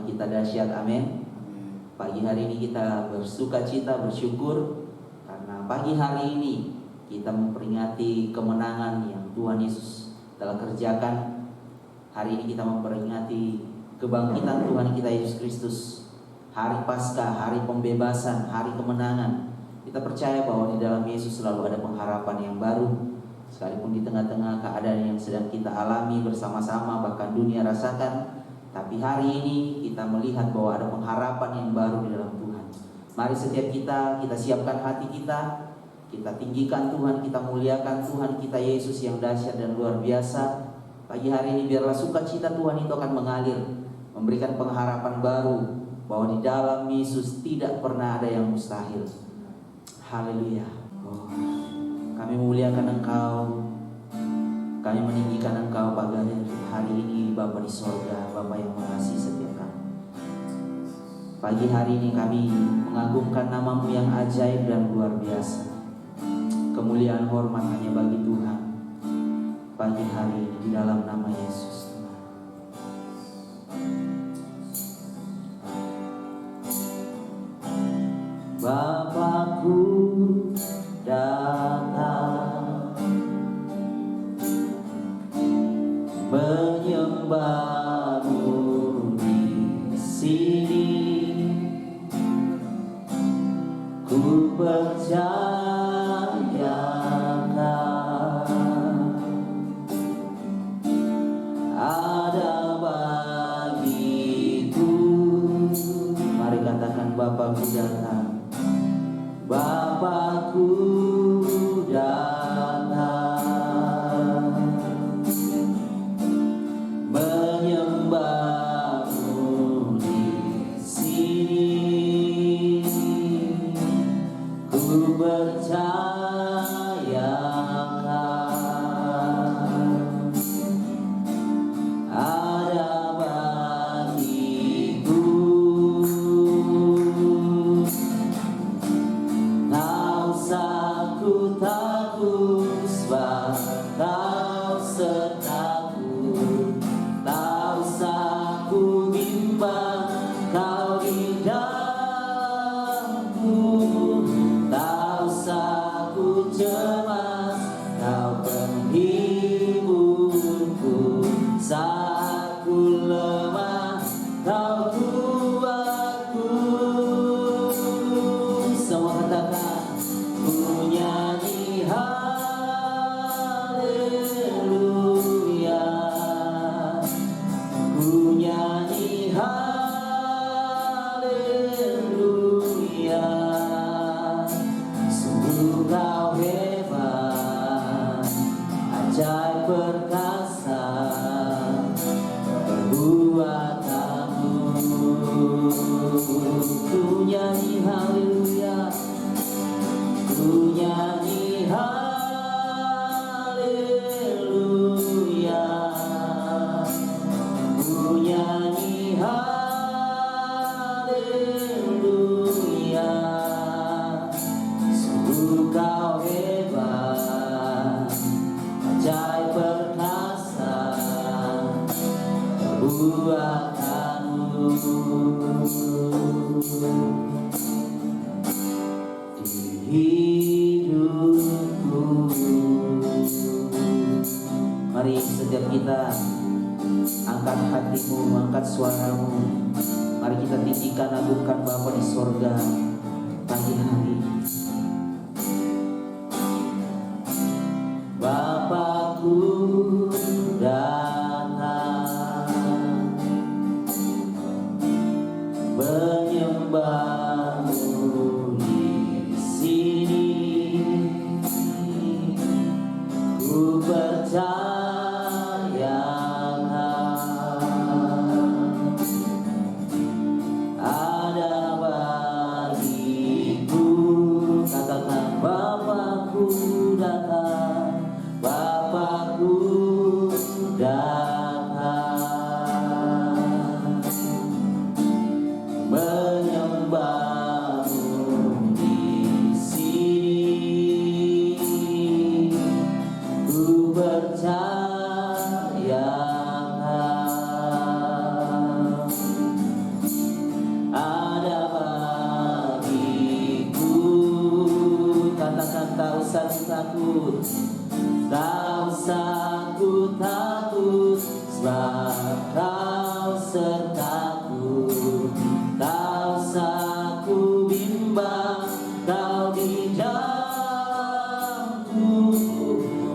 Tuhan kita dahsyat, amin. Pagi hari ini kita bersuka cita, bersyukur karena pagi hari ini kita memperingati kemenangan yang Tuhan Yesus telah kerjakan. Hari ini kita memperingati kebangkitan Tuhan kita Yesus Kristus, hari Paskah, hari pembebasan, hari kemenangan. Kita percaya bahwa di dalam Yesus selalu ada pengharapan yang baru. Sekalipun di tengah-tengah keadaan yang sedang kita alami bersama-sama, bahkan dunia rasakan, tapi hari ini kita melihat bahwa ada pengharapan yang baru di dalam Tuhan. Mari setiap kita siapkan hati kita tinggikan Tuhan, kita muliakan Tuhan kita Yesus yang dahsyat dan luar biasa. Pagi hari ini biarlah sukacita Tuhan itu akan mengalir, memberikan pengharapan baru bahwa di dalam Yesus tidak pernah ada yang mustahil. Haleluya. Kami memuliakan Engkau, kami meninggikan Engkau pagi hari ini, Bapa di sorga, Bapa yang mengasihi setiap kami. Pagi hari ini kami mengagungkan nama-Mu yang ajaib dan luar biasa. Kemuliaan hormat hanya bagi Tuhan. Pagi hari ini di dalam nama Yesus. Bapakku datang menyembah-Mu di sini, ku percayakan ada bagiku. Mari katakan Bapakku datang. Bapakku datang menyembah-Mu di sini, ku percayakan ada bagiku. Ku takut sebab Kau sertaku, tak usah ku bimbang, Kau di dalamku, tak usah ku cemas, Kau penghiburku saat ku lemah, Kau kuatku. Semua katakan nyanyi haleluya, ku nyanyi haleluya. Sungguh Kau hebat, ajaib perkasa perbuatan-Mu. Ku nyanyi haleluya, ku nyanyi haleluya, ku nyanyi haleluya. Sungguh Kau hebat, ajaib perkasa perbuatan-Mu. Hidupku. Mari setiap kita angkat hatimu, angkat suaramu. Mari kita tinggikan, agungkan Bapa di sorga pagi hari. Bapakku datang menyembah-Mu di sini, ku percayakan ada bagiku. Katakan Bapakku datang, Bapakku datang menyembah takut, tak usah ku takut, sebab Kau sertaku. Tak usah ku bimbang, Kau di dalamku.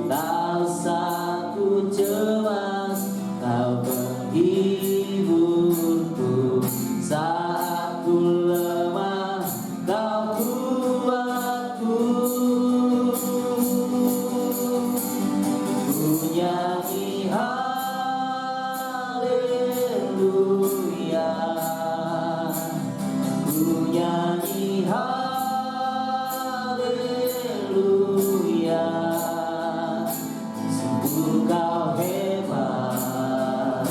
Tak usah ku cemas, Kau penghiburku. Saat ku lemah, Kau kuatku. Ku nyanyi haleluya, ku nyanyi haleluya. Sungguh Kau hebat,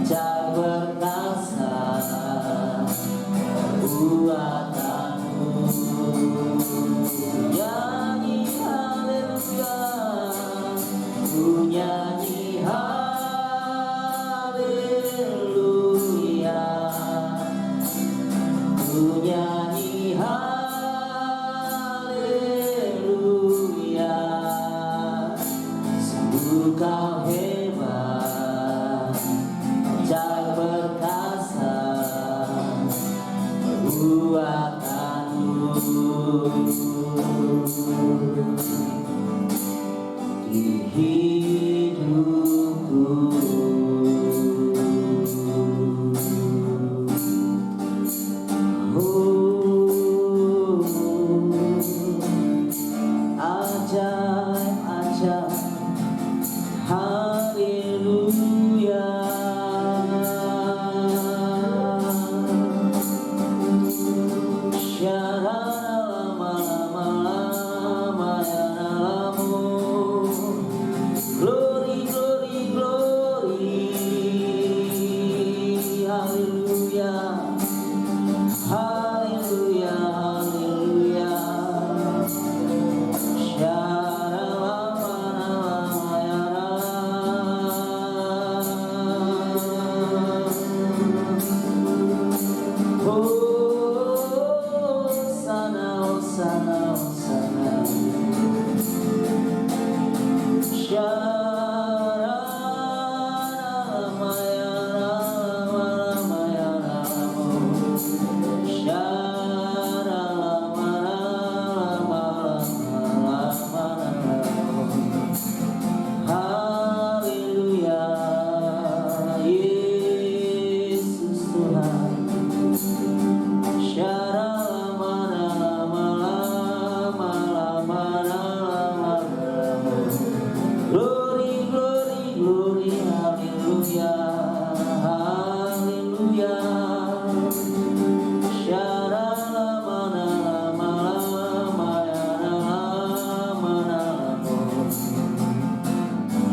Cak perkasa buatanmu. Nyanyi haleluya, ku nyanyi haleluya, ku nyanyi haleluya. Sungguh Kau hebat, Cak perkasa buatanmu. Di hidupku, oh, ajaib-ajaib, haleluya. Glory, glory, glory, hallelujah, hallelujah, hallelujah. Hosanna, Hosanna, Hosanna. Glory, glory, glory, hallelujah, hallelujah.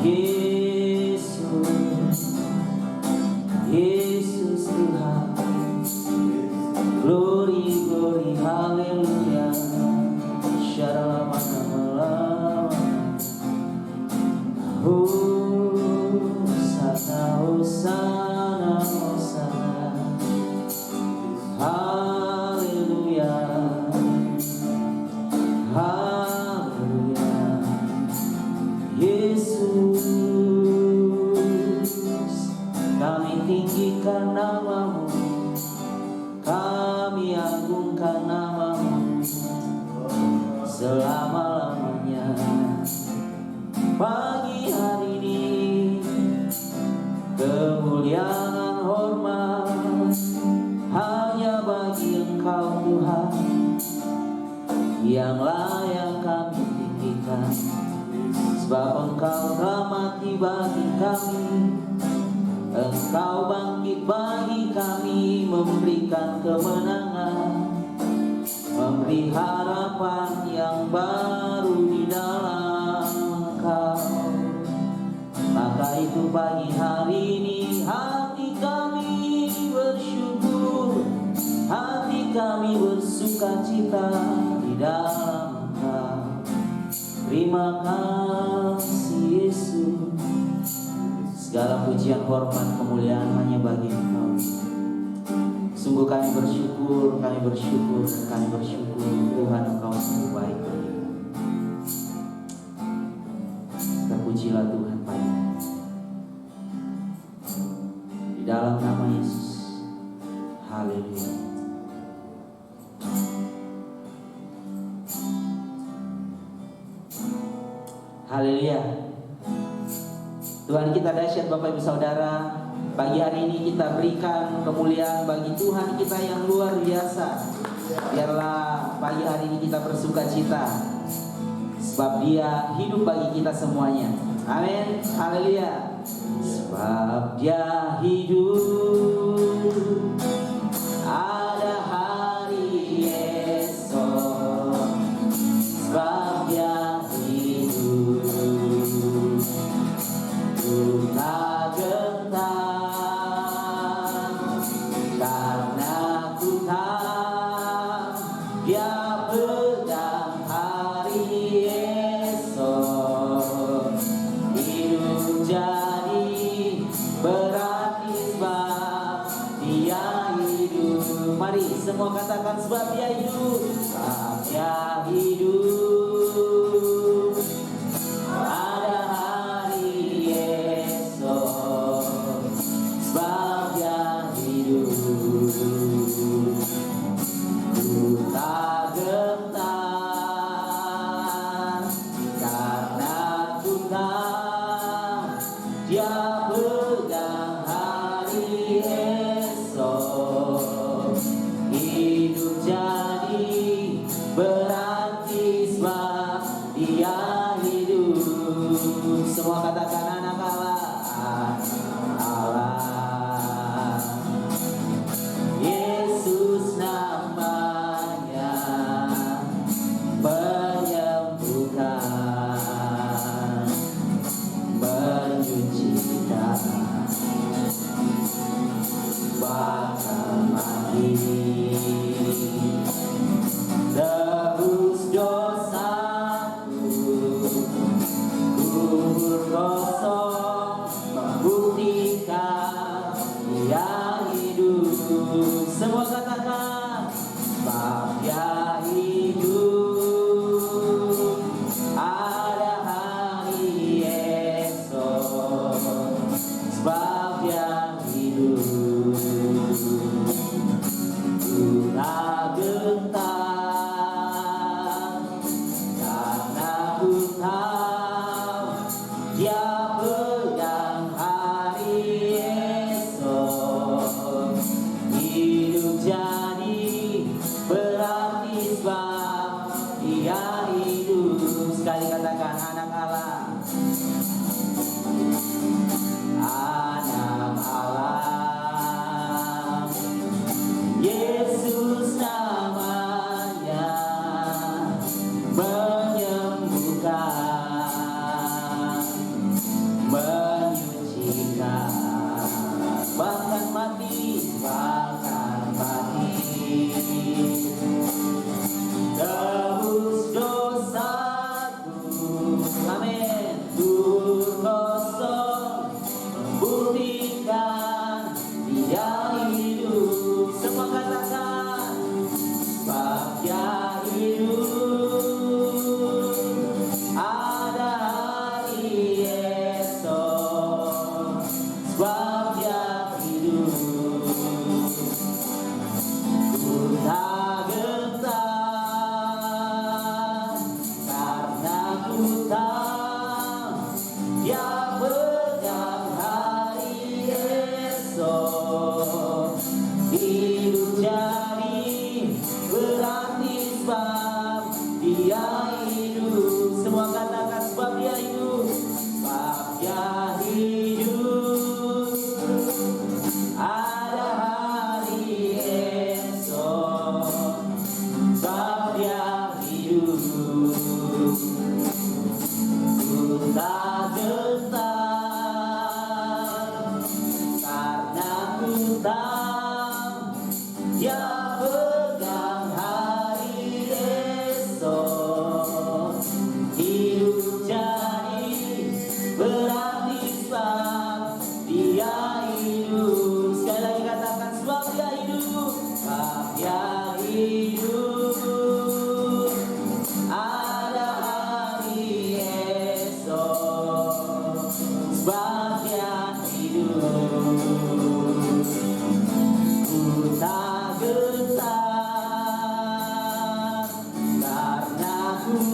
Yesus, Yesus Tuhan. Glory, glory, hallelujah. Hosanna, Hosanna, Hosanna, haleluya, haleluya. Yesus, kami tinggikan nama-Mu, kami agungkan nama-Mu selama-lamanya. Pagi hari ini kemuliaan hormat hanya bagi Engkau Tuhan, yang layak kami tinggikan. Sebab Engkau telah mati bagi kami, Engkau bangkit bagi kami, memberikan kemenangan, memberi harapan yang baru di dalam Engkau. Maka itu pagi hari ini hati kami bersyukur, hati kami bersukacita di dalam Engkau. Terima kasih Yesus. Segala pujian, hormat, kemuliaan hanya bagi Engkau. Sungguh kami bersyukur, kami bersyukur, dan kami bersyukur Tuhan, Engkau sungguh baik bagi kami. Terpujilah Tuhan pagi hari. Di dalam nama Yesus. Haleluya. Haleluya. Tuhan kita dahsyat Bapak Ibu Saudara. Pagi hari ini kita berikan kemuliaan bagi Tuhan kita yang luar biasa. Biarlah pagi hari ini kita bersuka cita, sebab Dia hidup bagi kita semuanya. Amin. Haleluya. Sebab Dia hidup, ada hari esok. Sebab Dia hidup, ku tak gentar, karena ku tahu Dia pegang hari esok. Hidup jadi berarti sebab Dia hidup. Mari semua katakan, sebab Dia hidup. Sebab Dia hidup, ada hari esok. Sebab Dia hidup, ku tak gentar, karena ku tahu Dia pegang hari esok. Hidup jadi berarti sebab Dia hidup. Semua katakan, anak Allah, Allah. Yesus namanya, menyembuhkan, menyucikan, bahkan mati. Tebus dosaku, kubur kosong, membuktikan Dia hidup. Semua katakan, sebab Dia hidup, ada hari esok. Sebab Dia hidup, ku tak gentar, karena ku tahu Dia pegang hari esok. Hidup jadi berarti sebab Dia hidup. Sekali katakan, anak Allah, anak Allah. Yesus namanya,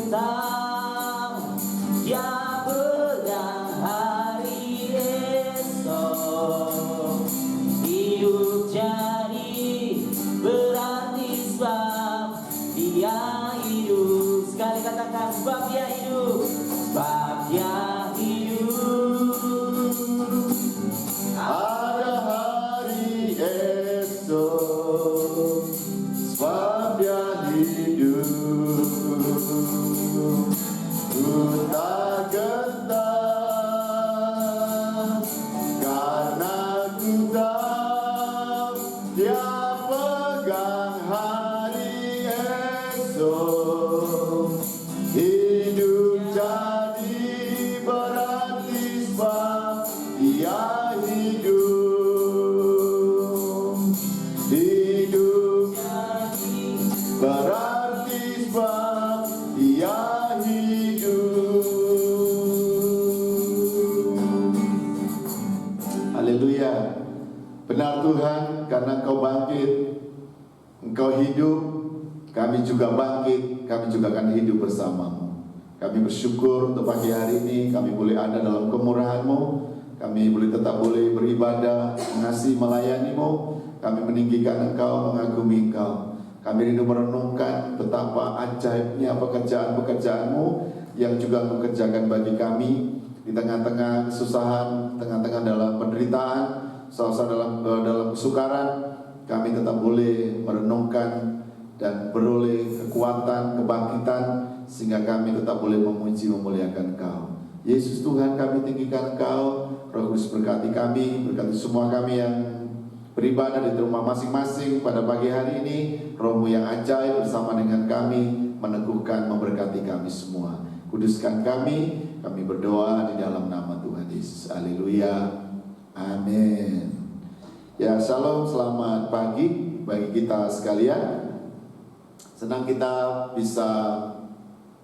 tentang dia pegang hari esok. Hidup jadi berarti sebab dia hidup. Sekali katakan, sebab dia hidup, sebab dia hidup. Ada hari esok, sebab dia hidup. Ku tak gentar, karena ku tahu dia pegang hari esok. Hidup jadi berarti sebab dia hidup. Hidup Jadi berarti sebab dia hidup. Haleluya. Benar Tuhan, karena Engkau bangkit, Engkau hidup, kami juga bangkit, kami juga akan hidup bersamamu. Kami bersyukur untuk pagi hari ini, kami boleh ada dalam kemurahan-Mu, kami boleh tetap boleh beribadah, mengasihi, melayani-Mu, kami meninggikan Engkau, mengagumi Engkau. Kami rindu merenungkan betapa ajaibnya pekerjaan-pekerjaan-Mu yang juga Engkau kerjakan bagi kami di tengah-tengah kesusahan, tengah-tengah dalam penderitaan, suasana dalam kesukaran. Kami tetap boleh merenungkan dan beroleh kekuatan, kebangkitan, sehingga kami tetap boleh memuji, memuliakan Engkau. Yesus Tuhan, kami tinggikan Engkau. Roh Kudus berkati kami, berkati semua kami yang beribadah di rumah masing-masing pada pagi hari ini. Roh-Mu yang ajaib bersama dengan kami, meneguhkan, memberkati kami semua. Kuduskan kami berdoa di dalam nama Tuhan Yesus. Haleluya, amin. Ya, shalom, selamat pagi bagi kita sekalian. Senang kita bisa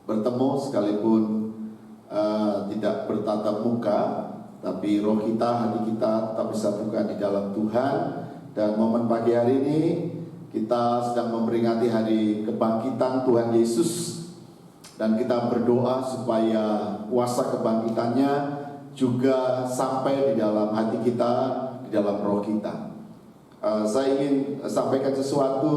bertemu sekalipun tidak bertatap muka, tapi roh kita, hati kita tetap bisa buka di dalam Tuhan. Dan momen pagi hari ini kita sedang memperingati hari kebangkitan Tuhan Yesus, dan kita berdoa supaya kuasa kebangkitannya juga sampai di dalam hati kita, di dalam roh kita. Saya ingin sampaikan sesuatu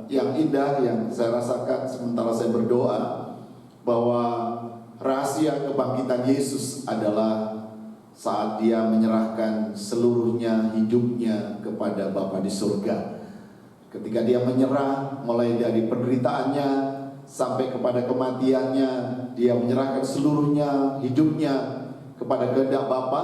yang indah yang saya rasakan sementara saya berdoa, bahwa rahasia kebangkitan Yesus adalah saat Dia menyerahkan seluruhnya hidupnya kepada Bapa di surga. Ketika Dia menyerah, mulai dari penderitaannya sampai kepada kematiannya, Dia menyerahkan seluruhnya hidupnya kepada kehendak Bapa,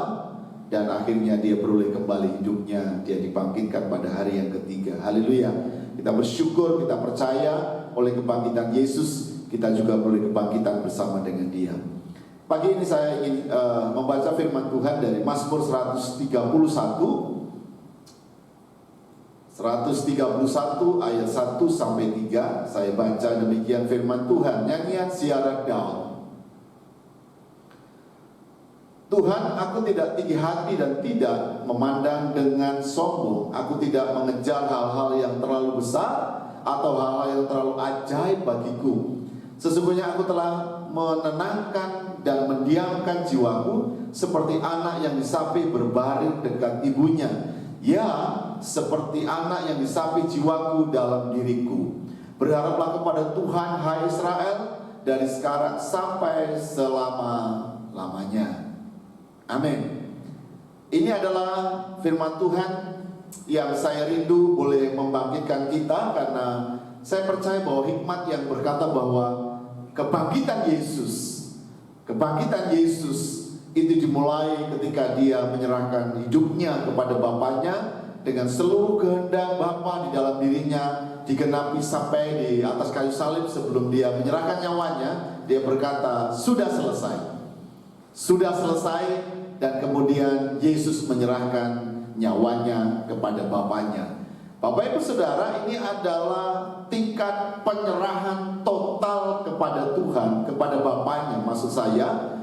dan akhirnya Dia beroleh kembali hidupnya. Dia dibangkitkan pada hari yang ketiga. Haleluya. Kita bersyukur, kita percaya oleh kebangkitan Yesus, kita juga boleh kebangkitan bersama dengan Dia. Pagi ini saya ingin membaca firman Tuhan dari Mazmur 131 ayat 1 sampai 3. Saya baca demikian firman Tuhan, nyanyian Ziarah Daud. Tuhan, aku tidak tinggi hati dan tidak memandang dengan sombong. Aku tidak mengejar hal-hal yang terlalu besar atau hal-hal yang terlalu ajaib bagiku. Sesungguhnya aku telah menenangkan dan mendiamkan jiwaku seperti anak yang disapi berbaring dekat ibunya. Ya, seperti anak yang disapi jiwaku dalam diriku. Berharaplah kepada Tuhan, hai Israel, dari sekarang sampai selama-lamanya. Amin. Ini adalah firman Tuhan yang saya rindu boleh membangkitkan kita, karena saya percaya bahwa hikmat yang berkata bahwa kebangkitan Yesus itu dimulai ketika Dia menyerahkan hidupnya kepada Bapaknya, dengan seluruh kehendak Bapa di dalam dirinya digenapi sampai di atas kayu salib. Sebelum Dia menyerahkan nyawanya, Dia berkata, sudah selesai. Sudah selesai. Dan kemudian Yesus menyerahkan nyawanya kepada Bapaknya. Bapak Ibu Saudara, ini adalah tingkat penyerahan total kepada Tuhan, kepada Bapaknya maksud saya,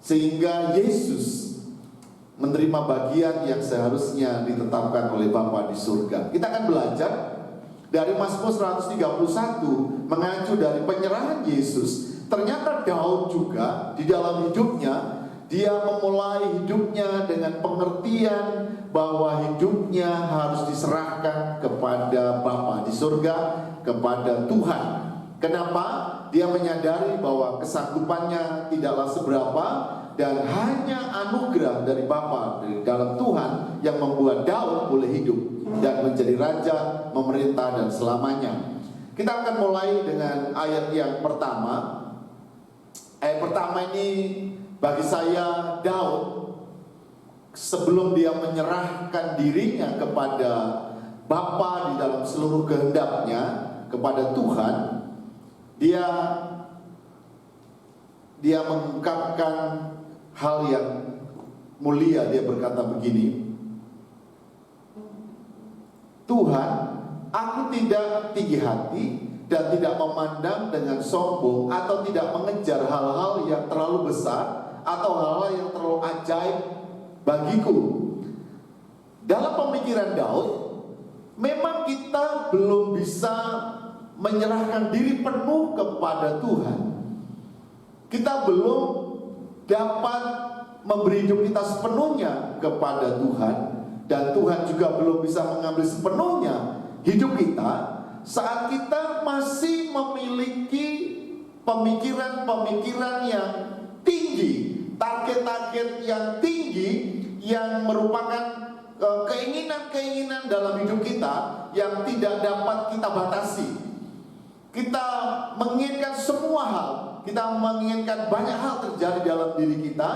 sehingga Yesus menerima bagian yang seharusnya ditetapkan oleh Bapa di surga. Kita akan belajar dari Mazmur 131 mengacu dari penyerahan Yesus, ternyata Daud juga di dalam hidupnya, dia memulai hidupnya dengan pengertian bahwa hidupnya harus diserahkan kepada Bapa di surga, kepada Tuhan. Kenapa? Dia menyadari bahwa kesanggupannya tidaklah seberapa, dan hanya anugerah dari Bapa dari dalam Tuhan yang membuat Daud boleh hidup dan menjadi raja, memerintah dan selamanya. Kita akan mulai dengan ayat yang pertama. Ayat pertama ini bagi saya, Daud sebelum dia menyerahkan dirinya kepada Bapa di dalam seluruh kehendaknya, kepada Tuhan, dia mengungkapkan hal yang mulia. Dia berkata begini, Tuhan, aku tidak tinggi hati dan tidak memandang dengan sombong atau tidak mengejar hal-hal yang terlalu besar atau hal-hal yang terlalu ajaib bagiku. Dalam pemikiran Daud, memang kita belum bisa menyerahkan diri penuh kepada Tuhan. Kita belum dapat memberi hidup kita sepenuhnya kepada Tuhan, dan Tuhan juga belum bisa mengambil sepenuhnya hidup kita saat kita masih memiliki pemikiran-pemikiran yang tinggi, target-target yang tinggi, yang merupakan keinginan-keinginan dalam hidup kita yang tidak dapat kita batasi. Kita menginginkan semua hal, kita menginginkan banyak hal terjadi dalam diri kita,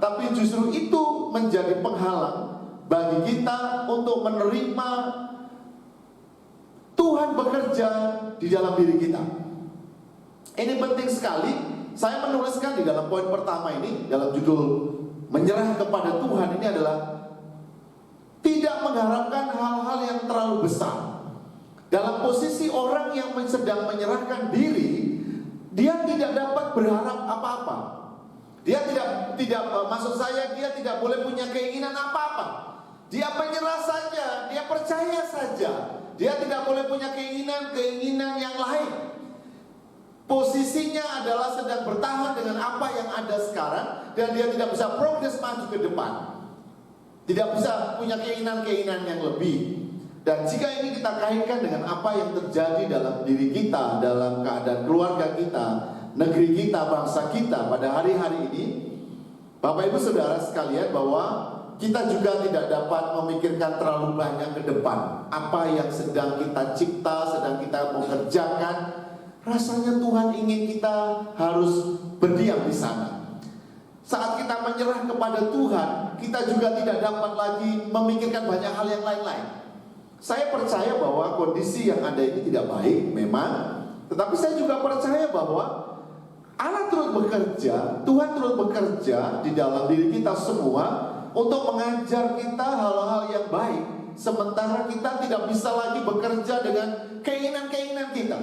tapi justru itu menjadi penghalang bagi kita untuk menerima Tuhan bekerja di dalam diri kita. Ini penting sekali. Saya menuliskan di dalam poin pertama ini, dalam judul menyerah kepada Tuhan ini adalah tidak mengharapkan hal-hal yang terlalu besar. Dalam posisi orang yang sedang menyerahkan diri, dia tidak dapat berharap apa-apa. Dia tidak maksud saya, dia tidak boleh punya keinginan apa-apa. Dia menyerah saja, dia percaya saja. Dia tidak boleh punya keinginan yang lain. Posisinya adalah sedang bertahan dengan apa yang ada sekarang, dan dia tidak bisa progres maju ke depan. Tidak bisa punya keinginan yang lebih. Dan jika ini kita kaitkan dengan apa yang terjadi dalam diri kita, dalam keadaan keluarga kita, negeri kita, bangsa kita pada hari-hari ini, Bapak Ibu Saudara sekalian, bahwa kita juga tidak dapat memikirkan terlalu banyak ke depan. Apa yang sedang kita cipta, sedang kita mau kerjakan, rasanya Tuhan ingin kita harus berdiam di sana. Saat kita menyerah kepada Tuhan, kita juga tidak dapat lagi memikirkan banyak hal yang lain-lain. Saya percaya bahwa kondisi yang ada ini tidak baik memang, tetapi saya juga percaya bahwa Allah terus bekerja, Tuhan terus bekerja di dalam diri kita semua untuk mengajar kita hal-hal yang baik, sementara kita tidak bisa lagi bekerja dengan keinginan-keinginan kita,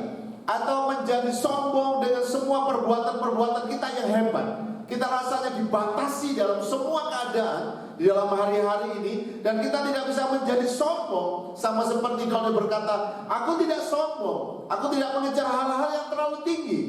atau menjadi sombong dengan semua perbuatan-perbuatan kita yang hebat. Kita rasanya dibatasi dalam semua keadaan di dalam hari-hari ini, dan kita tidak bisa menjadi sombong. Sama seperti kalau dia berkata, aku tidak sombong, aku tidak mengejar hal-hal yang terlalu tinggi.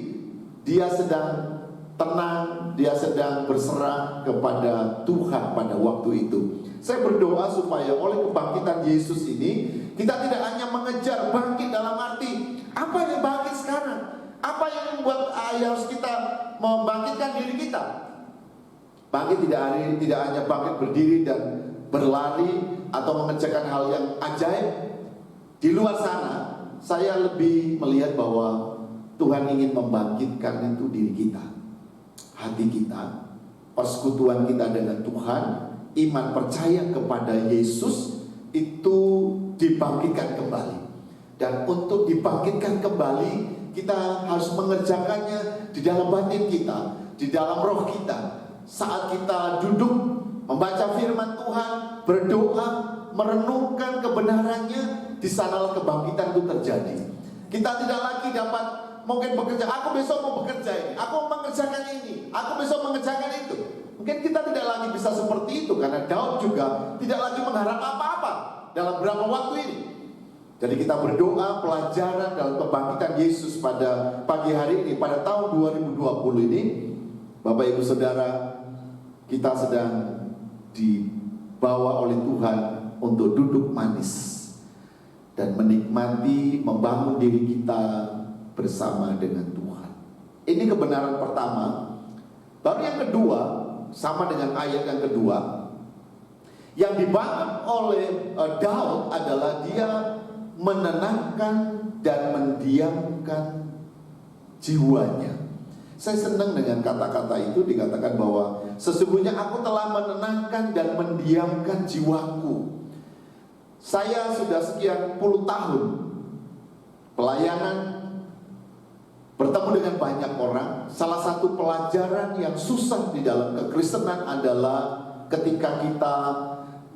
Dia sedang tenang, dia sedang berserah kepada Tuhan pada waktu itu. Saya berdoa supaya oleh kebangkitan Yesus ini, kita tidak hanya mengejar bangkit dalam arti apa yang bangkit sekarang, apa yang membuat harus kita membangkitkan diri kita. Bangkit tidak hanya bangkit berdiri dan berlari atau mengerjakan hal yang ajaib di luar sana. Saya lebih melihat bahwa Tuhan ingin membangkitkan itu diri kita, hati kita, persekutuan kita dengan Tuhan, iman percaya kepada Yesus itu dibangkitkan kembali. Dan untuk dibangkitkan kembali, kita harus mengerjakannya di dalam batin kita, di dalam roh kita. Saat kita duduk membaca firman Tuhan, berdoa, merenungkan kebenarannya, di sanalah kebangkitan itu terjadi. Kita tidak lagi dapat mungkin bekerja, aku besok mau bekerja ini, aku mengerjakan ini, aku besok mengerjakan itu. Mungkin kita tidak lagi bisa seperti itu, karena Daud juga tidak lagi mengharap apa-apa dalam beberapa waktu ini. Jadi kita berdoa pelajaran dalam kebangkitan Yesus pada pagi hari ini, pada tahun 2020 ini, Bapak Ibu Saudara, kita sedang dibawa oleh Tuhan untuk duduk manis dan menikmati, membangun diri kita bersama dengan Tuhan. Ini kebenaran pertama. Baru yang kedua, sama dengan ayat yang kedua, yang dibangun oleh Daud adalah dia menenangkan dan mendiamkan jiwanya. Saya senang dengan kata-kata itu, dikatakan bahwa sesungguhnya aku telah menenangkan dan mendiamkan jiwaku. Saya sudah sekian puluh tahun pelayanan, bertemu dengan banyak orang. Salah satu pelajaran yang susah di dalam kekristenan adalah ketika kita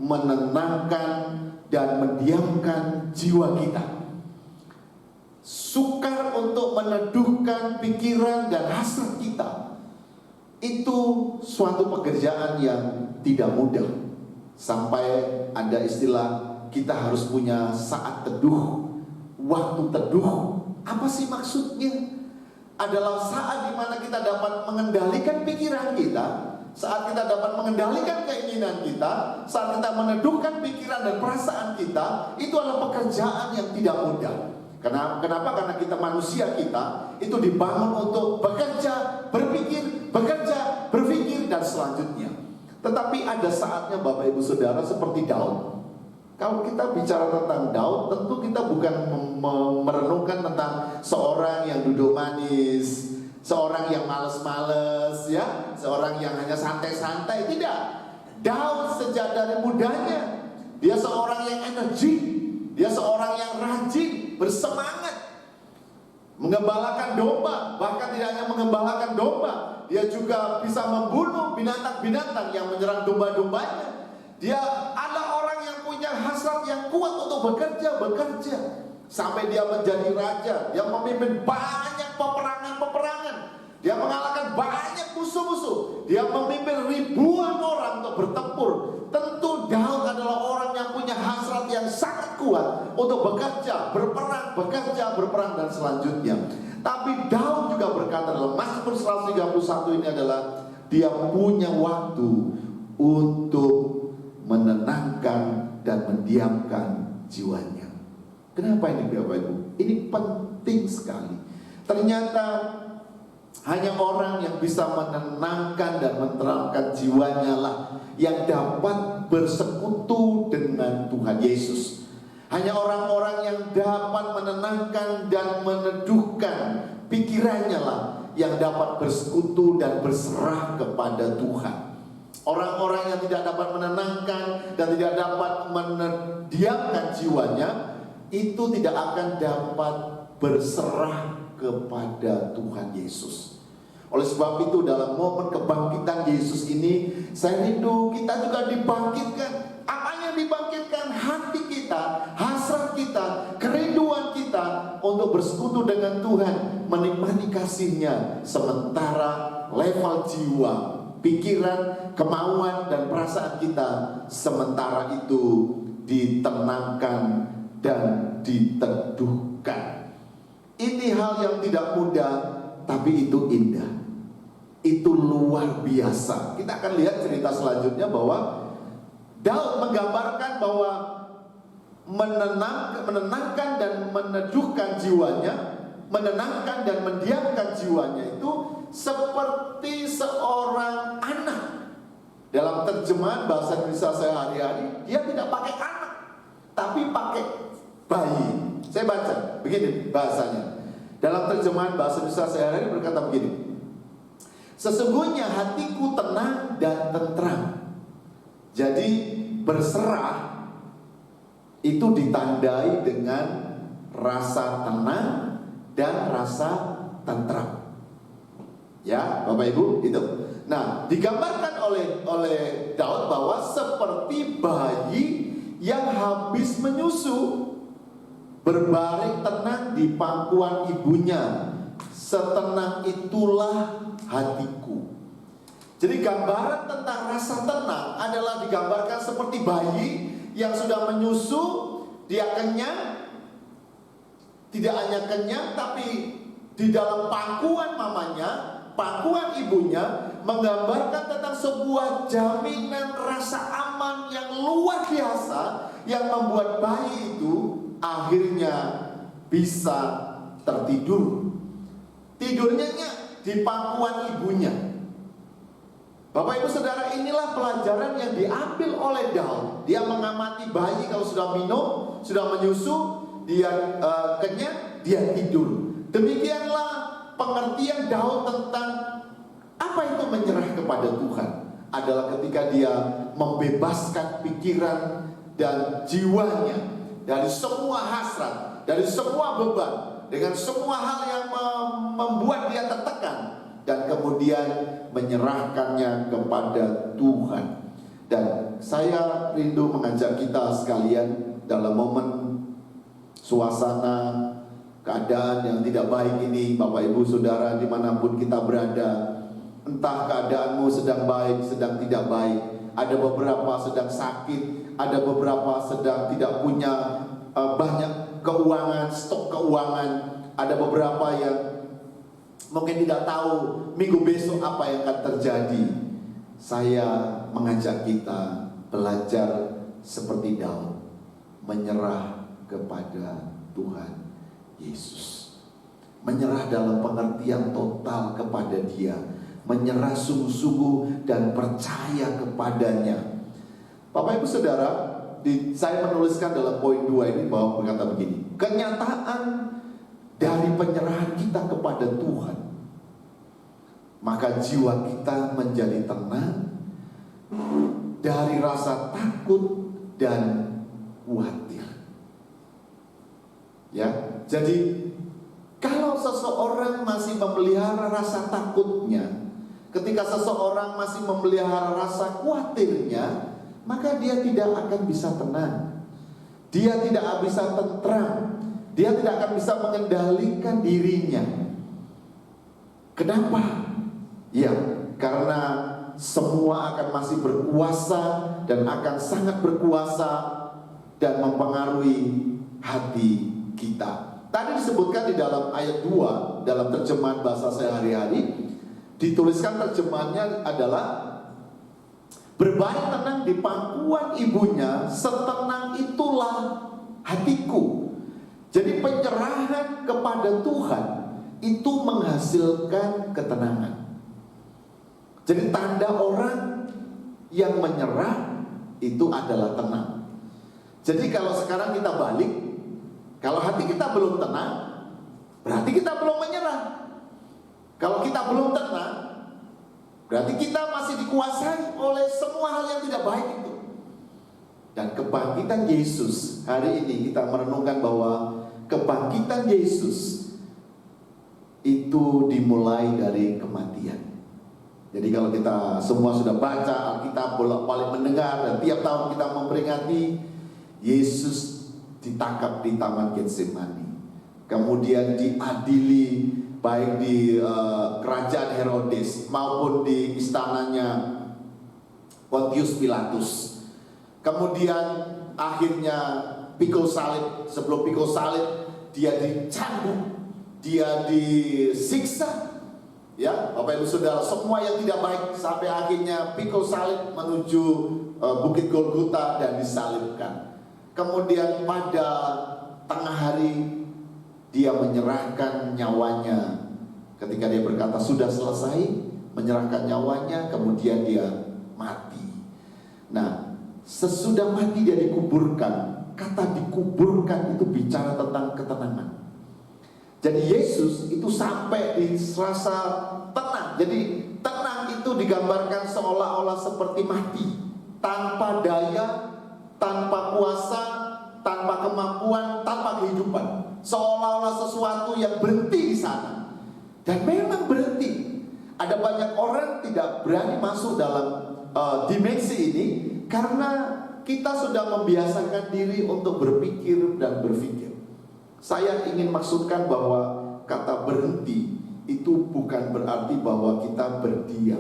menenangkan dan mendiamkan jiwa kita. Sukar untuk meneduhkan pikiran dan hasrat kita. Itu suatu pekerjaan yang tidak mudah. Sampai ada istilah kita harus punya saat teduh, waktu teduh. Apa sih maksudnya? Adalah saat dimana kita dapat mengendalikan pikiran kita, saat kita dapat mengendalikan keinginan kita, saat kita meneduhkan pikiran dan perasaan kita. Itu adalah pekerjaan yang tidak mudah. Kenapa? Karena kita manusia, kita itu dibangun untuk bekerja, berpikir, dan selanjutnya. Tetapi ada saatnya Bapak Ibu Saudara seperti Daud. Kalau kita bicara tentang Daud, tentu kita bukan merenungkan tentang seorang yang duduk manis, seorang yang males-males, ya, seorang yang hanya santai-santai. Tidak. Daud sejak dari mudanya, dia seorang yang energi, dia seorang yang rajin, bersemangat, mengembalakan domba. Bahkan tidak hanya mengembalakan domba, dia juga bisa membunuh binatang-binatang yang menyerang domba-dombanya. Dia adalah orang yang punya hasrat yang kuat untuk bekerja. Sampai dia menjadi raja. Dia memimpin banyak peperangan. Dia mengalahkan banyak musuh-musuh. Dia memimpin ribuan orang untuk bertempur. Tentu Daud adalah orang yang punya hasrat yang sangat kuat untuk bekerja, berperang, dan selanjutnya. Tapi Daud juga berkata dalam Mazmur 131 ini adalah dia punya waktu untuk menenangkan dan mendiamkan jiwanya. Kenapa ini Bapak Ibu? Ini penting sekali. Ternyata hanya orang yang bisa menenangkan dan menenangkan jiwanya lah yang dapat bersekutu dengan Tuhan Yesus. Hanya orang-orang yang dapat menenangkan dan meneduhkan pikirannya lah yang dapat bersekutu dan berserah kepada Tuhan. Orang-orang yang tidak dapat menenangkan dan tidak dapat mendiamkan jiwanya, itu tidak akan dapat berserah kepada Tuhan Yesus. Oleh sebab itu dalam momen kebangkitan Yesus ini, saya rindu kita juga dibangkitkan. Apa yang dibangkitkan? Hati kita, hasrat kita, kerinduan kita untuk bersekutu dengan Tuhan, menikmati kasih-Nya, sementara level jiwa, pikiran, kemauan, dan perasaan kita sementara itu ditenangkan dan diteduhkan. Ini hal yang tidak mudah, tapi itu indah. Itu luar biasa. Kita akan lihat cerita selanjutnya bahwa Daud menggambarkan bahwa menenangkan dan meneduhkan jiwanya, menenangkan dan mendiamkan jiwanya itu seperti seorang anak. Dalam terjemahan bahasa Indonesia sehari-hari, dia tidak pakai anak, tapi pakai bayi. Saya baca begini bahasanya. Dalam terjemahan bahasa Indonesia sehari-hari berkata begini: sesungguhnya hatiku tenang dan tentram. Jadi berserah itu ditandai dengan rasa tenang dan rasa tentram. Ya, Bapak Ibu, itu. Nah, digambarkan oleh Daud bahwa seperti bayi yang habis menyusu, berbaring tenang di pangkuan ibunya, setenang itulah hatiku. Jadi gambaran tentang rasa tenang adalah digambarkan seperti bayi yang sudah menyusu, dia kenyang, tidak hanya kenyang, tapi di dalam pangkuan mamanya, pangkuan ibunya menggambarkan tentang sebuah jaminan rasa aman yang luar biasa, yang membuat bayi itu akhirnya bisa tertidur. Tidurnya di pangkuan ibunya. Bapak Ibu Saudara, inilah pelajaran yang diambil oleh Daud. Dia mengamati bayi kalau sudah minum, sudah menyusu, dia kenyang, dia tidur. Demikianlah pengertian Daud tentang apa itu menyerah kepada Tuhan. Adalah ketika dia membebaskan pikiran dan jiwanya dari semua hasrat, dari semua beban, dengan semua hal yang membuat dia tertekan, dan kemudian menyerahkannya kepada Tuhan. Dan saya rindu mengajak kita sekalian dalam momen suasana keadaan yang tidak baik ini, Bapak Ibu Saudara dimanapun kita berada, entah keadaanmu sedang baik, sedang tidak baik, ada beberapa sedang sakit, ada beberapa sedang tidak punya banyak keuangan, stok keuangan, ada beberapa yang mungkin tidak tahu minggu besok apa yang akan terjadi. Saya mengajak kita belajar seperti Daud, menyerah kepada Tuhan Yesus. Menyerah dalam pengertian total kepada Dia, menyerah sungguh-sungguh dan percaya kepadanya. Bapak Ibu Saudara, saya menuliskan dalam poin 2 ini bahwa berkata begini: kenyataan dari penyerahan kita kepada Tuhan, maka jiwa kita menjadi tenang dari rasa takut dan khawatir. Ya, jadi kalau seseorang masih memelihara rasa takutnya, ketika seseorang masih memelihara rasa khawatirnya, maka dia tidak akan bisa tenang, dia tidak bisa tentram, dia tidak akan bisa mengendalikan dirinya. Kenapa? Ya, karena semua akan masih berkuasa dan akan sangat berkuasa dan mempengaruhi hati kita. Tadi disebutkan di dalam ayat 2 dalam terjemahan bahasa sehari-hari, dituliskan terjemahannya adalah berbaring tenang di pangkuan ibunya, setenang itulah hatiku. Jadi penyerahan kepada Tuhan itu menghasilkan ketenangan. Jadi tanda orang yang menyerah itu adalah tenang. Jadi kalau sekarang kita balik, kalau hati kita belum tenang, berarti kita belum menyerah. Kalau kita belum tenang, berarti kita masih dikuasai oleh semua hal yang tidak baik itu. Dan kebangkitan Yesus, hari ini kita merenungkan bahwa kebangkitan Yesus itu dimulai dari kematian. Jadi kalau kita semua sudah baca Alkitab, bolak-balik mendengar, dan tiap tahun kita memperingati Yesus ditangkap di Taman Getsemani, kemudian diadili baik di kerajaan Herodes maupun di istananya Pontius Pilatus. Kemudian akhirnya pikul salib. Sebelum pikul salib dia dicambuk, dia disiksa. Ya, Bapak Ibu Saudara, semua yang tidak baik, sampai akhirnya pikul salib menuju Bukit Golgota dan disalibkan. Kemudian pada tengah hari dia menyerahkan nyawanya. Ketika dia berkata sudah selesai, menyerahkan nyawanya, kemudian dia mati. Nah, sesudah mati dia dikuburkan. Kata dikuburkan itu bicara tentang ketenangan. Jadi Yesus itu sampai di rasa tenang. Jadi tenang itu digambarkan seolah-olah seperti mati, tanpa daya, tanpa kuasa, tanpa kemampuan, tanpa kehidupan. Seolah-olah sesuatu yang berhenti di sana. Dan memang berhenti. Ada banyak orang tidak berani masuk dalam dimensi ini karena kita sudah membiasakan diri untuk berpikir dan berpikir. Saya ingin maksudkan bahwa kata berhenti itu bukan berarti bahwa kita berdiam.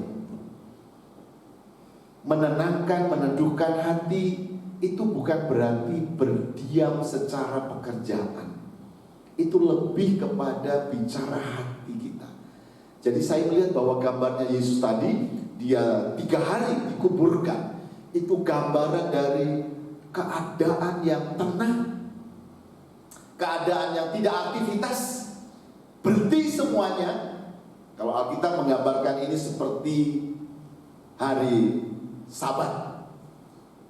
Menenangkan, meneduhkan hati itu bukan berarti berdiam secara pekerjaan. itu lebih kepada bicara hati kita. Jadi saya melihat bahwa gambarnya Yesus tadi, dia 3 hari dikuburkan, itu gambaran dari keadaan yang tenang, keadaan yang tidak aktivitas, berhenti semuanya. Kalau Alkitab menggambarkan ini seperti hari Sabat.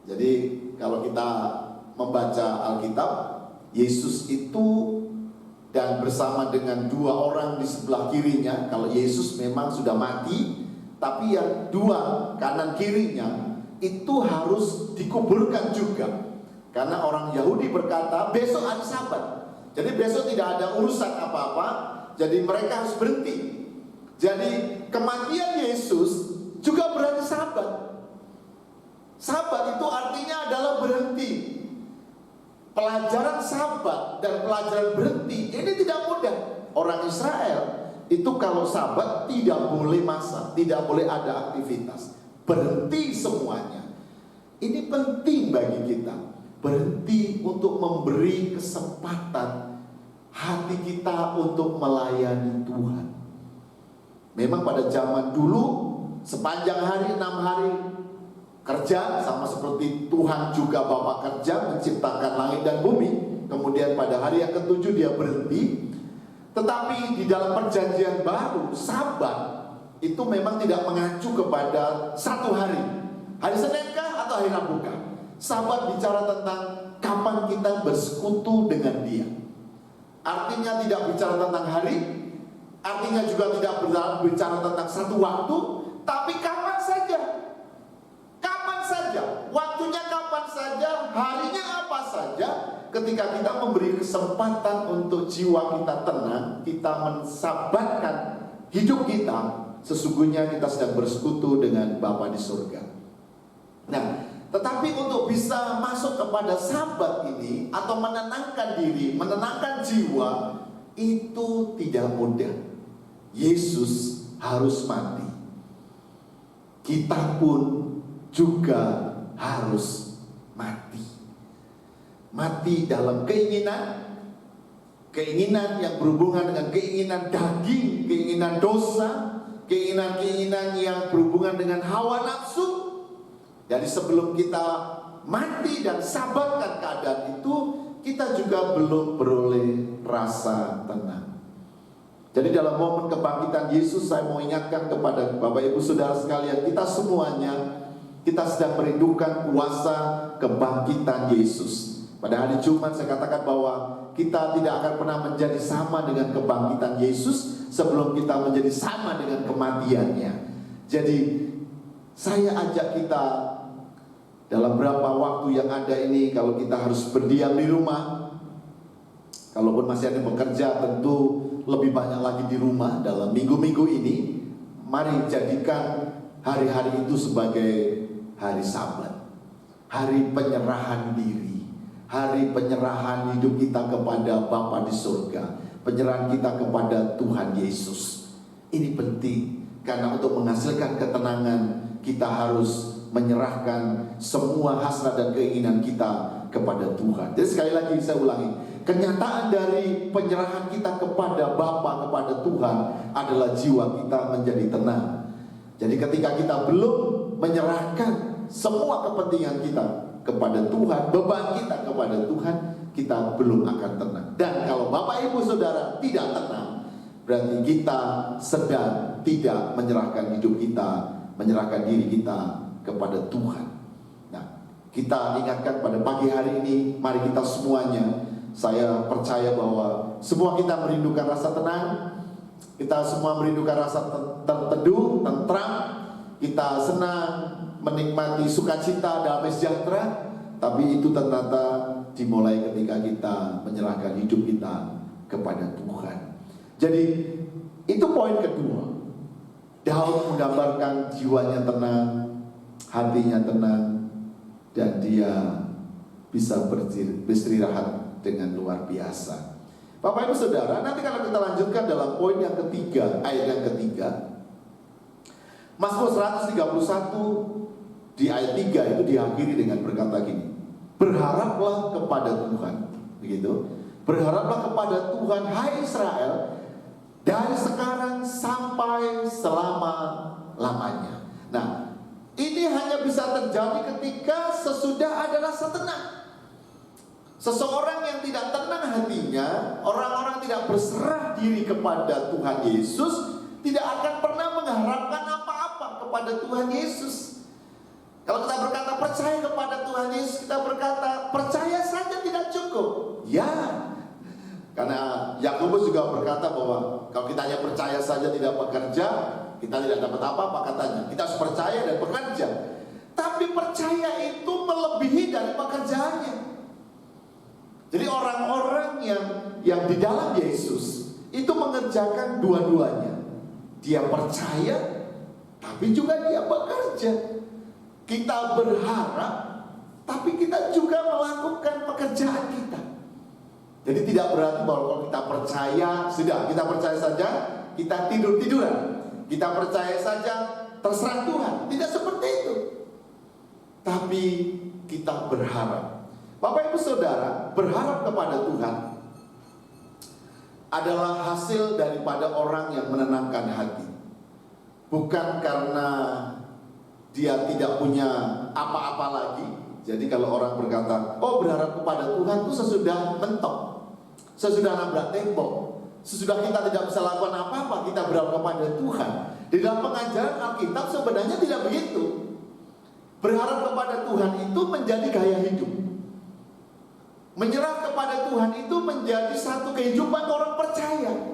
Jadi kalau kita membaca Alkitab, Yesus itu dan bersama dengan 2 orang di sebelah kirinya. Kalau Yesus memang sudah mati, tapi yang 2 kanan kirinya itu harus dikuburkan juga. Karena orang Yahudi berkata besok hari Sabat, jadi besok tidak ada urusan apa-apa, jadi mereka harus berhenti. Jadi kematian Yesus juga berarti Sabat. Sabat itu artinya adalah berhenti. Pelajaran Sabat dan pelajaran berhenti ini tidak mudah. Orang Israel itu kalau Sabat tidak boleh masak, tidak boleh ada aktivitas, berhenti semuanya. Ini penting bagi kita, berhenti untuk memberi kesempatan hati kita untuk melayani Tuhan. Memang pada zaman dulu sepanjang hari 6 hari kerja, sama seperti Tuhan juga Bapa kerja menciptakan langit dan bumi. Kemudian pada hari yang ke-7 dia berhenti. Tetapi di dalam perjanjian baru, Sabat itu memang tidak mengacu kepada 1 hari. Hari Seninkah atau hari Rabukah? Sabat bicara tentang kapan kita bersekutu dengan Dia. Artinya tidak bicara tentang hari, artinya juga tidak bicara tentang satu waktu, tapi kapan saja. Kapan saja, waktunya kapan saja, harinya apa saja. Ketika kita memberi kesempatan untuk jiwa kita tenang, kita mensabatkan hidup kita, sesungguhnya kita sedang bersekutu dengan Bapa di surga. Nah, tetapi untuk bisa masuk kepada Sabat ini, atau menenangkan diri, menenangkan jiwa, itu tidak mudah. Yesus harus mati. Kita pun juga harus mati. Mati dalam keinginan yang berhubungan dengan keinginan daging, keinginan dosa, keinginan-keinginan yang berhubungan dengan hawa nafsu. Jadi sebelum kita mati dan sabatkan keadaan itu, kita juga belum beroleh rasa tenang. Jadi dalam momen kebangkitan Yesus, saya mau ingatkan kepada Bapak Ibu Saudara sekalian, kita semuanya, kita sedang merindukan kuasa kebangkitan Yesus. Pada hari Jumat saya katakan bahwa kita tidak akan pernah menjadi sama dengan kebangkitan Yesus sebelum kita menjadi sama dengan kematiannya. Jadi saya ajak kita dalam berapa waktu yang ada ini, kalau kita harus berdiam di rumah, kalaupun masih ada bekerja, tentu lebih banyak lagi di rumah dalam minggu-minggu ini. Mari jadikan hari-hari itu sebagai hari Sabat, hari penyerahan diri, hari penyerahan hidup kita kepada Bapa di surga, penyerahan kita kepada Tuhan Yesus. Ini penting, karena untuk menghasilkan ketenangan, kita harus menyerahkan semua hasrat dan keinginan kita kepada Tuhan. Jadi sekali lagi saya ulangi, kenyataan dari penyerahan kita kepada Bapa, kepada Tuhan adalah jiwa kita menjadi tenang. Jadi ketika kita belum menyerahkan semua kepentingan kita kepada Tuhan, beban kita kepada Tuhan, kita belum akan tenang. Dan kalau Bapak Ibu Saudara tidak tenang, berarti kita sedang tidak menyerahkan hidup kita, menyerahkan diri kita kepada Tuhan. Nah, kita ingatkan pada pagi hari ini, mari kita semuanya, saya percaya bahwa semua kita merindukan rasa tenang, kita semua merindukan rasa terteduh, tentram, kita senang menikmati sukacita, damai sejahtera. Tapi itu ternyata dimulai ketika kita menyerahkan hidup kita kepada Tuhan. Jadi itu poin kedua. Daud menggambarkan jiwanya tenang, hatinya tenang, dan dia bisa beristirahat dengan luar biasa. Bapak Ibu Saudara, nanti kalau kita lanjutkan dalam poin yang ketiga, ayat yang ketiga, Mazmur 131 di ayat 3 itu diakhiri dengan berkata gini, berharaplah kepada Tuhan, begitu. Berharaplah kepada Tuhan, hai Israel, dari sekarang sampai selama-lamanya. Nah, ini hanya bisa terjadi ketika sesudah ada rasa tenang. Seseorang yang tidak tenang hatinya, orang-orang tidak berserah diri kepada Tuhan Yesus, tidak akan pernah mengharapkan apa-apa kepada Tuhan Yesus. Kalau kita berkata percaya kepada Tuhan Yesus, kita berkata percaya saja tidak cukup. Ya, karena Yakobus juga berkata bahwa kalau kita hanya percaya saja tidak bekerja, kita tidak dapat apa-apa katanya. Kita harus percaya dan bekerja. Tapi percaya itu melebihi dari pekerjaannya. Jadi orang-orang yang di dalam Yesus itu mengerjakan dua-duanya. Dia percaya, tapi juga dia bekerja. Kita berharap, tapi kita juga melakukan pekerjaan kita. Jadi tidak berarti bahwa kalau kita percaya, sudah kita percaya saja, kita tidur-tiduran. Kita percaya saja, terserah Tuhan. Tidak seperti itu. Tapi kita berharap. Bapak Ibu Saudara, berharap kepada Tuhan adalah hasil daripada orang yang menenangkan hati. Bukan karena dia tidak punya apa-apa lagi. Jadi kalau orang berkata, oh berharap kepada Tuhan itu sesudah mentok, sesudah nabrak tembok, sesudah kita tidak bisa lakukan apa-apa, kita berharap kepada Tuhan. Di dalam pengajaran Alkitab sebenarnya tidak begitu. Berharap kepada Tuhan itu menjadi gaya hidup. Menyerah kepada Tuhan itu menjadi satu kehidupan orang percaya.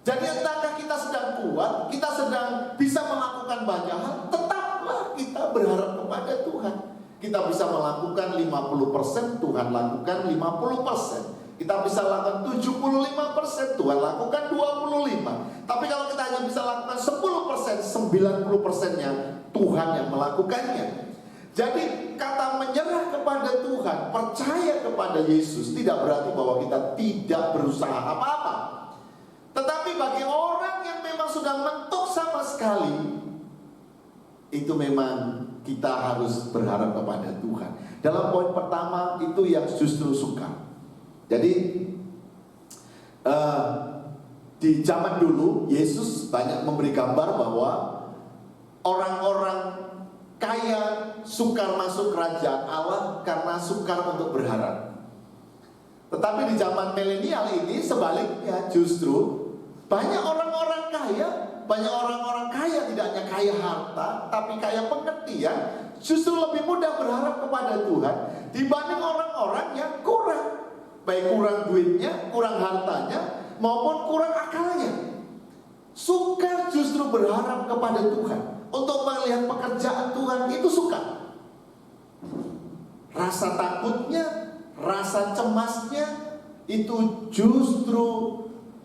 Jadi entahkah kita sedang kuat, kita sedang bisa melakukan banyak hal, tetaplah kita berharap kepada Tuhan. Kita bisa melakukan 50%, Tuhan lakukan 50%. Kita bisa lakukan 75%, Tuhan lakukan 25%. Tapi kalau kita hanya bisa lakukan 10%, 90%-nya Tuhan yang melakukannya. Jadi kata menyerah kepada Tuhan, percaya kepada Yesus tidak berarti bahwa kita tidak berusaha apa-apa. Tetapi bagi orang yang memang sudah mentok sama sekali, itu memang kita harus berharap kepada Tuhan. Dalam poin pertama itu yang justru suka. Jadi di zaman dulu Yesus banyak memberi gambar bahwa orang-orang kaya sukar masuk kerajaan Allah karena sukar untuk berharap. Tetapi di zaman milenial ini sebaliknya, justru banyak orang-orang kaya tidak hanya kaya harta, tapi kaya pengertian, justru lebih mudah berharap kepada Tuhan dibanding orang-orang yang kurang, baik kurang duitnya, kurang hartanya, maupun kurang akalnya. Sukar justru berharap kepada Tuhan. Untuk melihat pekerjaan Tuhan itu suka. Rasa takutnya, rasa cemasnya itu justru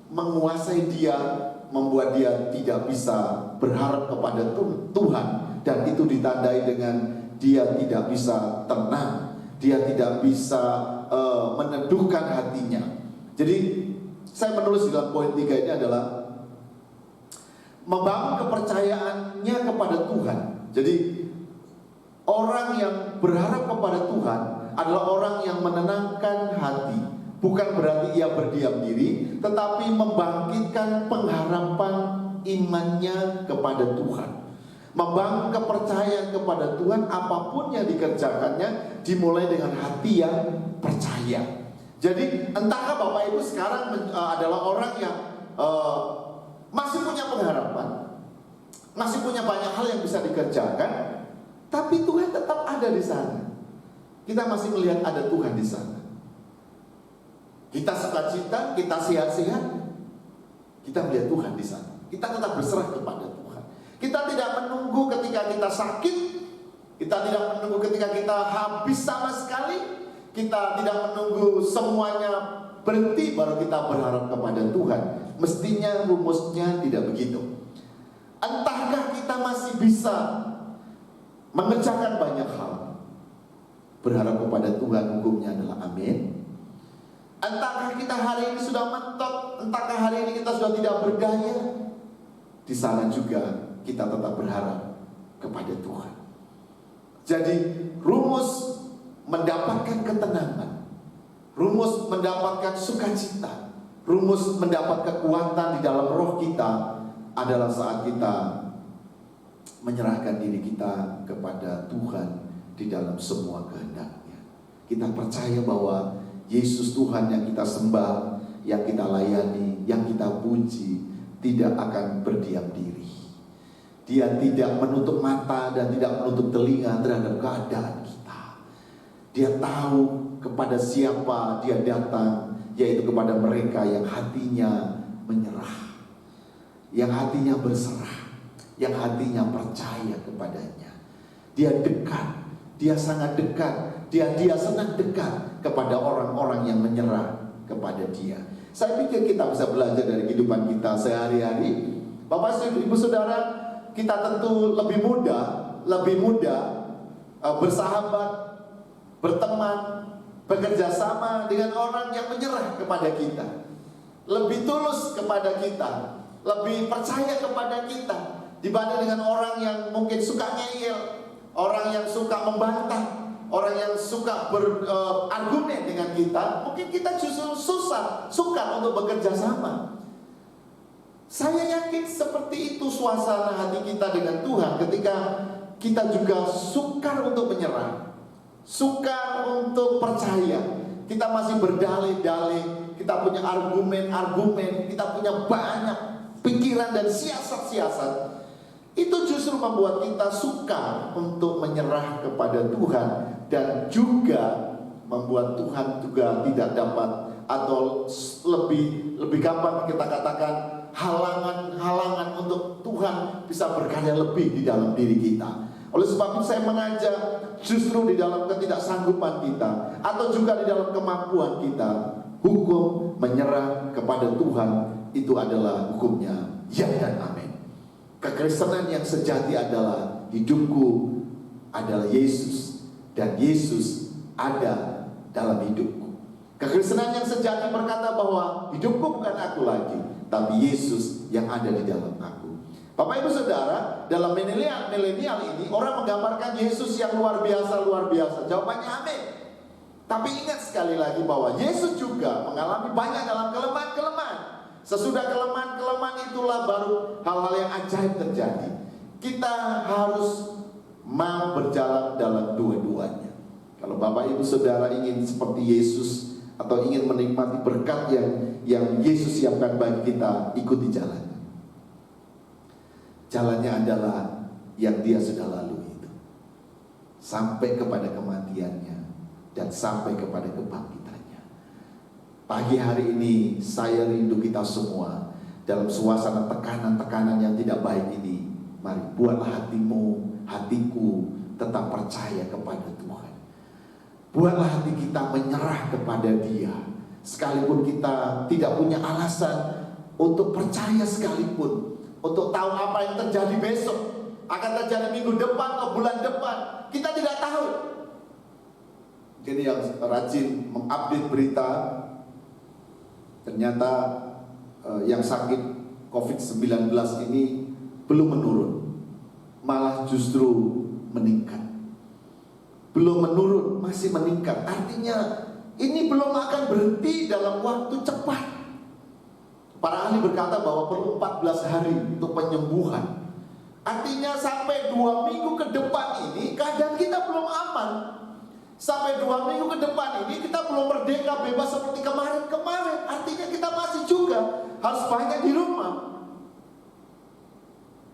menguasai dia, membuat dia tidak bisa berharap kepada Tuhan. Dan itu ditandai dengan dia tidak bisa tenang, dia tidak bisa meneduhkan hatinya. Jadi saya menulis dalam poin 3 ini adalah membangun kepercayaannya kepada Tuhan. Jadi orang yang berharap kepada Tuhan adalah orang yang menenangkan hati. Bukan berarti ia berdiam diri, tetapi membangkitkan pengharapan imannya kepada Tuhan. Membangun kepercayaan kepada Tuhan, apapun yang dikerjakannya dimulai dengan hati yang percaya. Jadi entahkah Bapak Ibu sekarang adalah orang yang masih punya pengharapan, masih punya banyak hal yang bisa dikerjakan, tapi Tuhan tetap ada di sana. Kita masih melihat ada Tuhan di sana. Kita sukacita, kita sehat-sehat, kita melihat Tuhan di sana. Kita tetap berserah kepada Tuhan. Kita tidak menunggu ketika kita sakit, kita tidak menunggu ketika kita habis sama sekali, kita tidak menunggu semuanya berhenti baru kita berharap kepada Tuhan. Mestinya rumusnya tidak begitu. Entahkah kita masih bisa mengerjakan banyak hal, berharap kepada Tuhan, hukumnya adalah amin. Entahkah kita hari ini sudah mentok, entahkah hari ini kita sudah tidak berdaya, di sana juga kita tetap berharap kepada Tuhan. Jadi rumus mendapatkan ketenangan rumus mendapatkan sukacita, rumus mendapat kekuatan di dalam roh kita adalah saat kita menyerahkan diri kita kepada Tuhan di dalam semua kehendak-Nya. Kita percaya bahwa Yesus Tuhan yang kita sembah, yang kita layani, yang kita puji, tidak akan berdiam diri. Dia tidak menutup mata dan tidak menutup telinga terhadap keadaan kita. Dia tahu kepada siapa Dia datang, yaitu kepada mereka yang hatinya menyerah, yang hatinya berserah, yang hatinya percaya kepadanya. Dia dekat, Dia sangat dekat, Dia senang dekat kepada orang-orang yang menyerah kepada Dia. Saya pikir kita bisa belajar dari kehidupan kita sehari-hari. Bapak Ibu Saudara, kita tentu lebih mudah bersahabat, berteman, bekerja sama dengan orang yang menyerah kepada kita, lebih tulus kepada kita, lebih percaya kepada kita, dibanding dengan orang yang mungkin suka ngeyel, orang yang suka membantah, orang yang suka berargumen dengan kita. Mungkin kita justru sukar untuk bekerja sama. Saya yakin seperti itu suasana hati kita dengan Tuhan ketika kita juga sukar untuk menyerah, sukar untuk percaya. Kita masih berdalih-dalih, kita punya argumen-argumen, kita punya banyak pikiran dan siasat-siasat. Itu justru membuat kita suka untuk menyerah kepada Tuhan, dan juga membuat Tuhan juga tidak dapat, atau lebih gampang kita katakan halangan untuk Tuhan bisa berkarya lebih di dalam diri kita. Oleh sebab itu saya mengajak, justru di dalam ketidaksanggupan kita, atau juga di dalam kemampuan kita, hukum menyerah kepada Tuhan itu adalah hukumnya ya dan amin. Kekristenan yang sejati adalah hidupku adalah Yesus, dan Yesus ada dalam hidupku. Kekristenan yang sejati berkata bahwa hidupku bukan aku lagi, tapi Yesus yang ada di dalam aku. Bapak Ibu Saudara, dalam milenial ini orang menggambarkan Yesus yang luar biasa. Jawabannya amin. Tapi ingat sekali lagi bahwa Yesus juga mengalami banyak dalam kelemahan-kelemahan. Sesudah kelemahan-kelemahan itulah baru hal-hal yang ajaib terjadi. Kita harus mau berjalan dalam dua-duanya. Kalau Bapak Ibu Saudara ingin seperti Yesus, atau ingin menikmati berkat yang Yesus siapkan bagi kita, ikuti jalannya. Jalannya adalah yang Dia sudah lalui itu, sampai kepada kematiannya dan sampai kepada kebangkitannya. Pagi hari ini saya rindu kita semua dalam suasana tekanan-tekanan yang tidak baik ini. Mari buatlah hatiku tetap percaya kepada Tuhan. Buatlah hati kita menyerah kepada Dia, sekalipun kita tidak punya alasan untuk percaya sekalipun, untuk tahu apa yang terjadi besok, akan terjadi minggu depan atau bulan depan. Kita tidak tahu. Jadi yang rajin mengupdate berita, ternyata yang sakit COVID-19 ini belum menurun, malah justru meningkat. Belum menurun, masih meningkat. Artinya ini belum akan berhenti dalam waktu cepat. Para ahli berkata bahwa perlu 14 hari untuk penyembuhan. Artinya sampai 2 minggu ke depan ini keadaan kita belum aman. Sampai 2 minggu ke depan ini kita belum merdeka bebas seperti kemarin-kemarin. Artinya kita masih juga harus banyak di rumah.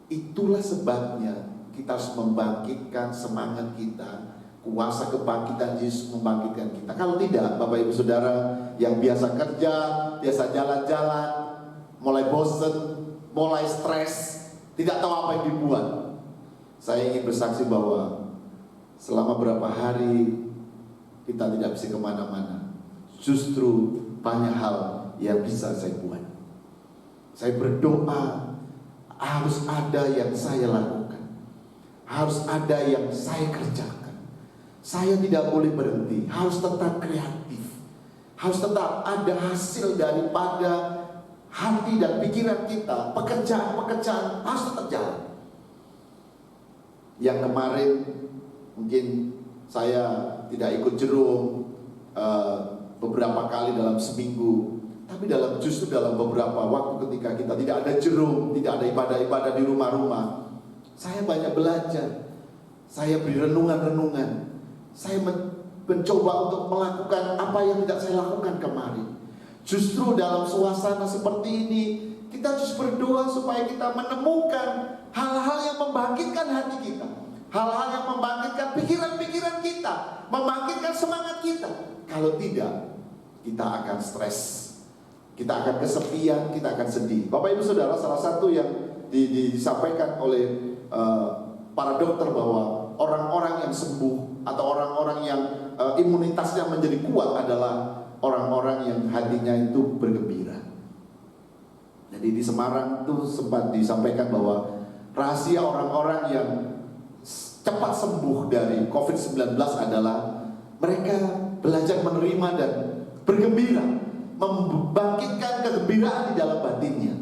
Itulah sebabnya kita harus membangkitkan semangat kita. Kuasa kebangkitan Yesus membangkitkan kita. Kalau tidak, Bapak Ibu Saudara yang biasa kerja, biasa jalan-jalan, mulai bosen, mulai stres, tidak tahu apa yang dibuat. Saya ingin bersaksi bahwa selama berapa hari kita tidak bisa kemana-mana. Justru banyak hal yang bisa saya buat. Saya berdoa, harus ada yang saya lakukan, harus ada yang saya kerjakan. Saya tidak boleh berhenti, harus tetap kreatif, harus tetap ada hasil daripada hati dan pikiran kita. Pekerjaan harus tetap jalan. Yang kemarin mungkin saya tidak ikut jerum, beberapa kali dalam seminggu. Tapi justru dalam beberapa waktu ketika kita tidak ada jerum, tidak ada ibadah-ibadah di rumah-rumah, saya banyak belajar. Saya beri renungan-renungan. Saya mencoba untuk melakukan apa yang tidak saya lakukan kemarin. Justru dalam suasana seperti ini, kita harus berdoa supaya kita menemukan hal-hal yang membangkitkan hati kita, hal-hal yang membangkitkan pikiran-pikiran kita, membangkitkan semangat kita. Kalau tidak, kita akan stres, kita akan kesepian, kita akan sedih. Bapak Ibu Saudara, salah satu yang disampaikan oleh para dokter bahwa orang-orang yang sembuh atau orang-orang yang imunitasnya menjadi kuat adalah orang-orang yang hatinya itu bergembira. Jadi di Semarang itu sempat disampaikan bahwa rahasia orang-orang yang cepat sembuh dari COVID-19 adalah mereka belajar menerima dan bergembira, membangkitkan kegembiraan di dalam batinnya.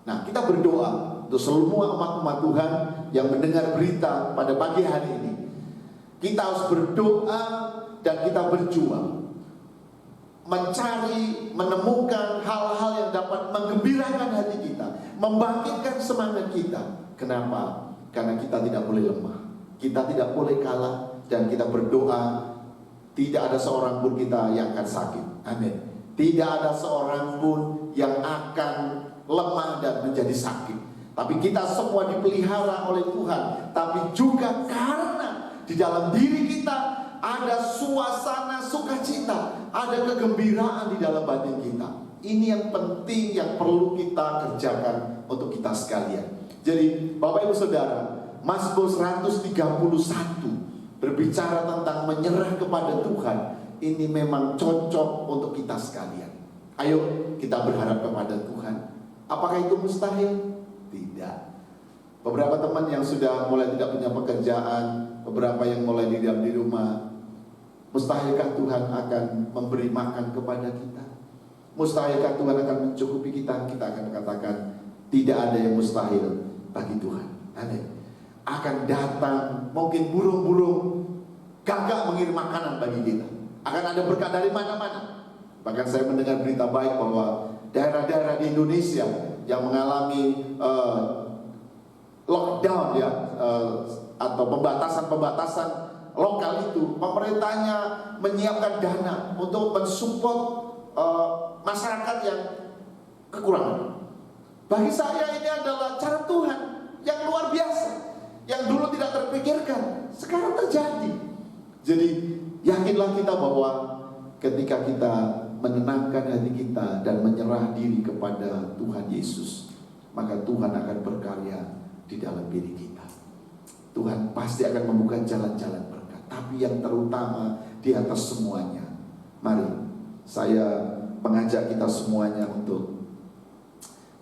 Nah, kita berdoa untuk semua umat-umat Tuhan yang mendengar berita pada pagi hari ini. Kita harus berdoa dan kita berjuang mencari, menemukan hal-hal yang dapat menggembirakan hati kita, membangkitkan semangat kita. Kenapa? Karena kita tidak boleh lemah, kita tidak boleh kalah, dan kita berdoa tidak ada seorang pun kita yang akan sakit. Amin. Tidak ada seorang pun yang akan lemah dan menjadi sakit. Tapi kita semua dipelihara oleh Tuhan. Tapi juga karena di dalam diri kita ada suasana sukacita, ada kegembiraan di dalam batin kita. Ini yang penting, yang perlu kita kerjakan untuk kita sekalian. Jadi Bapak Ibu Saudara, Mazmur 131 berbicara tentang menyerah kepada Tuhan. Ini memang cocok untuk kita sekalian. Ayo kita berharap kepada Tuhan. Apakah itu mustahil? Tidak. Beberapa teman yang sudah mulai tidak punya pekerjaan, beberapa yang mulai diam di rumah, mustahilkah Tuhan akan memberi makan kepada kita? Mustahilkah Tuhan akan mencukupi kita? Kita akan katakan tidak ada yang mustahil bagi Tuhan. Amin. Akan datang mungkin burung-burung gagak mengirim makanan bagi kita. Akan ada berkat dari mana-mana. Bahkan saya mendengar berita baik bahwa daerah-daerah di Indonesia yang mengalami lockdown ya, atau pembatasan-pembatasan lokal itu, pemerintahnya menyiapkan dana untuk mensupport masyarakat yang kekurangan. Bagi saya ini adalah cara Tuhan yang luar biasa, yang dulu tidak terpikirkan, sekarang terjadi. Jadi yakinlah kita bahwa ketika kita menenangkan hati kita dan menyerah diri kepada Tuhan Yesus, maka Tuhan akan berkarya di dalam diri kita. Tuhan pasti akan membuka jalan-jalan berkat. Tapi yang terutama di atas semuanya, mari saya mengajak kita semuanya untuk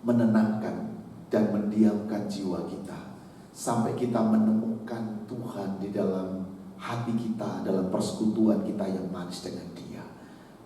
menenangkan dan mendiamkan jiwa kita sampai kita menemukan Tuhan di dalam hati kita, dalam persekutuan kita yang manis dengan Dia.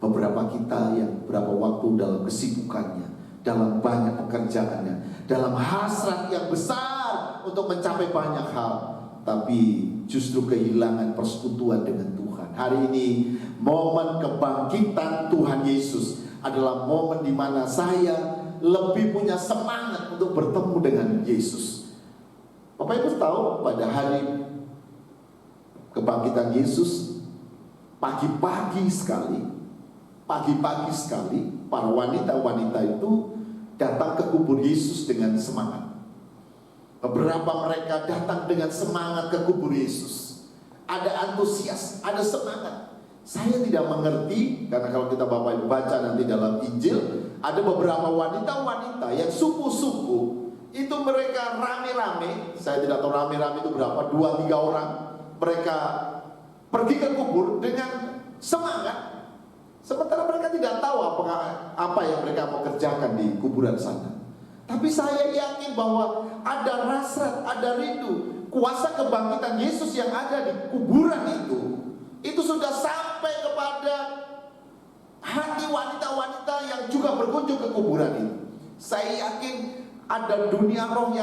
Beberapa kita yang beberapa waktu dalam kesibukannya, dalam banyak pekerjaannya, dalam hasrat yang besar untuk mencapai banyak hal, tapi justru kehilangan persekutuan dengan Tuhan. Hari ini momen kebangkitan Tuhan Yesus adalah momen di mana saya lebih punya semangat untuk bertemu dengan Yesus. Bapak Ibu tahu pada hari kebangkitan Yesus, pagi-pagi sekali para wanita-wanita itu datang ke kubur Yesus dengan semangat. Beberapa mereka datang dengan semangat ke kubur Yesus. Ada antusias, ada semangat. Saya tidak mengerti, karena kalau kita Bapak Ibu baca nanti dalam Injil, ada beberapa wanita-wanita yang suku-suku, itu mereka rame-rame, saya tidak tahu rame-rame itu berapa, 2-3 orang. Mereka pergi ke kubur dengan semangat, sementara mereka tidak tahu apa yang mereka mau kerjakan di kuburan sana. Tapi saya yakin bahwa ada hasrat, ada rindu. Kuasa kebangkitan Yesus yang ada di kuburan itu sudah sampai kepada hati wanita-wanita yang juga berkunjung ke kuburan itu. Saya yakin ada dunia roh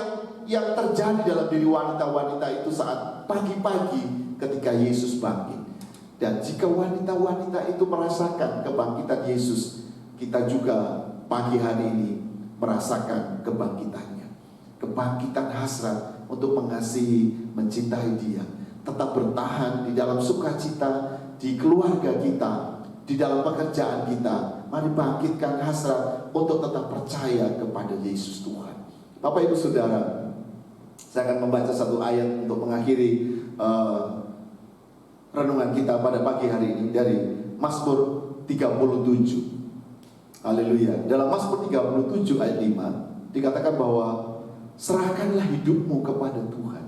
yang terjadi dalam diri wanita-wanita itu saat pagi-pagi ketika Yesus bangkit. Dan jika wanita-wanita itu merasakan kebangkitan Yesus, kita juga pagi hari ini merasakan kebangkitannya. Kebangkitan hasrat untuk mengasihi, mencintai Dia, tetap bertahan di dalam sukacita, di keluarga kita, di dalam pekerjaan kita. Mari bangkitkan hasrat untuk tetap percaya kepada Yesus Tuhan. Bapak Ibu Saudara, saya akan membaca satu ayat untuk mengakhiri renungan kita pada pagi hari ini dari Mazmur 37. Haleluya. Dalam Mazmur 37 ayat 5 dikatakan bahwa serahkanlah hidupmu kepada Tuhan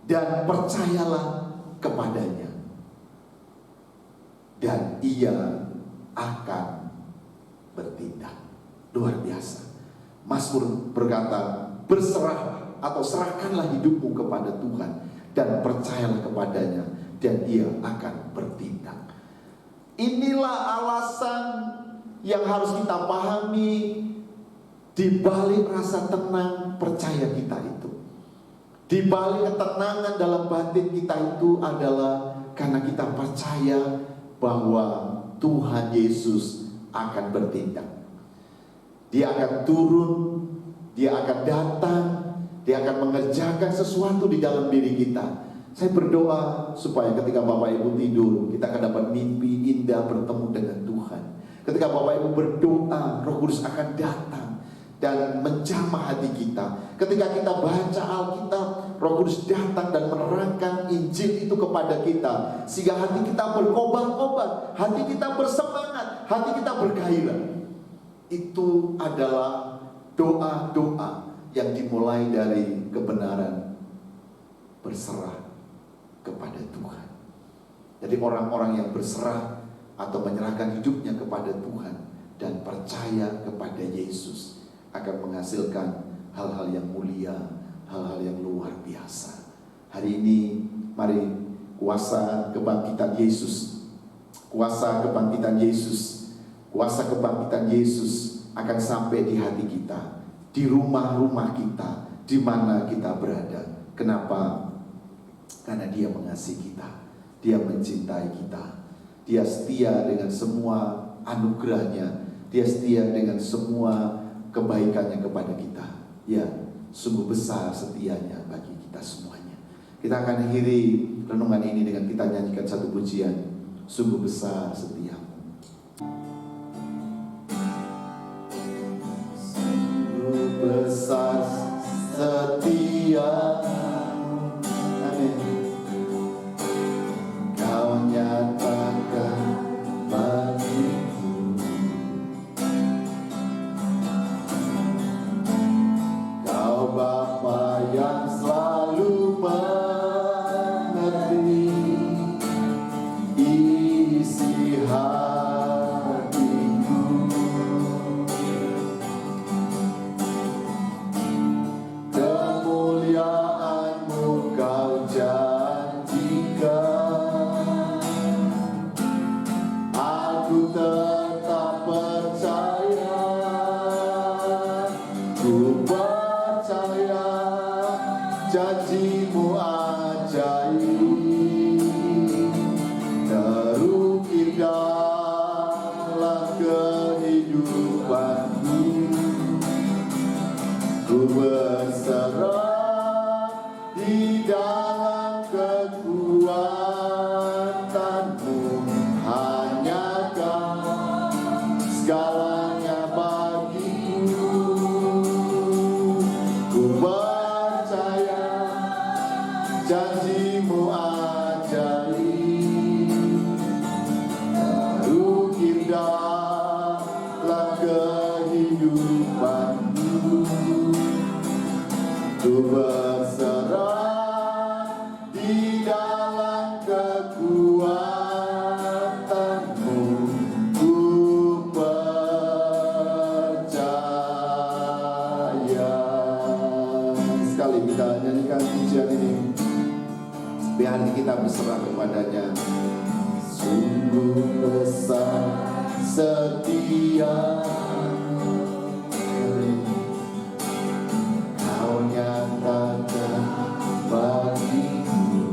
dan percayalah kepadanya, dan Ia akan bertindak. Luar biasa. Mazmur berkata, berserah atau serahkanlah hidupmu kepada Tuhan dan percayalah kepadanya, dan Ia akan bertindak. Inilah alasan yang harus kita pahami di balik rasa tenang percaya kita itu. Di balik ketenangan dalam batin kita itu adalah karena kita percaya bahwa Tuhan Yesus akan bertindak. Dia akan turun, Dia akan datang, Dia akan mengerjakan sesuatu di dalam diri kita. Saya berdoa supaya ketika Bapak Ibu tidur, kita akan dapat mimpi indah bertemu dengan Tuhan. Ketika Bapak Ibu berdoa, Roh Kudus akan datang dan menjamah hati kita. Ketika kita baca Alkitab, Roh Kudus datang dan menerangkan Injil itu kepada kita, sehingga hati kita berkobar-kobar, hati kita bersemangat, hati kita bergairah. Itu adalah doa-doa yang dimulai dari kebenaran berserah kepada Tuhan. Jadi orang-orang yang berserah atau menyerahkan hidupnya kepada Tuhan dan percaya kepada Yesus akan menghasilkan hal-hal yang mulia, hal-hal yang luar biasa. Hari ini mari kuasa kebangkitan Yesus, kuasa kebangkitan Yesus, kuasa kebangkitan Yesus akan sampai di hati kita, di rumah-rumah kita, di mana kita berada. Kenapa? Karena Dia mengasihi kita, Dia mencintai kita, Dia setia dengan semua anugerahnya, Dia setia dengan semua kebaikannya kepada kita. Ya, sungguh besar setianya bagi kita semuanya. Kita akan akhiri renungan ini dengan kita nyanyikan satu pujian, sungguh besar setiamu. Sungguh besar setiamu, amin. Kau nyatakan bagiku, Kau Bapa yang selalu mengerti isi hatiku. Kemuliaan-Mu Kau janjikan, aku tetap percaya, ku percaya janji-Mu ajaib, terukir dalam kehidupanku. Ku berserah di dalam kekuatan-Mu, hanya Kau segalanya bagiku. Ku percaya janji-Mu ajaib, terukir dalam kehidupanku. Ku berserah di dalam kekuatan-Mu, ku percaya. Sekali kita nyanyikan pujian ini, biar kita berserah kepadanya. Sungguh besar setia-Mu, Kau nyatakan bagiku,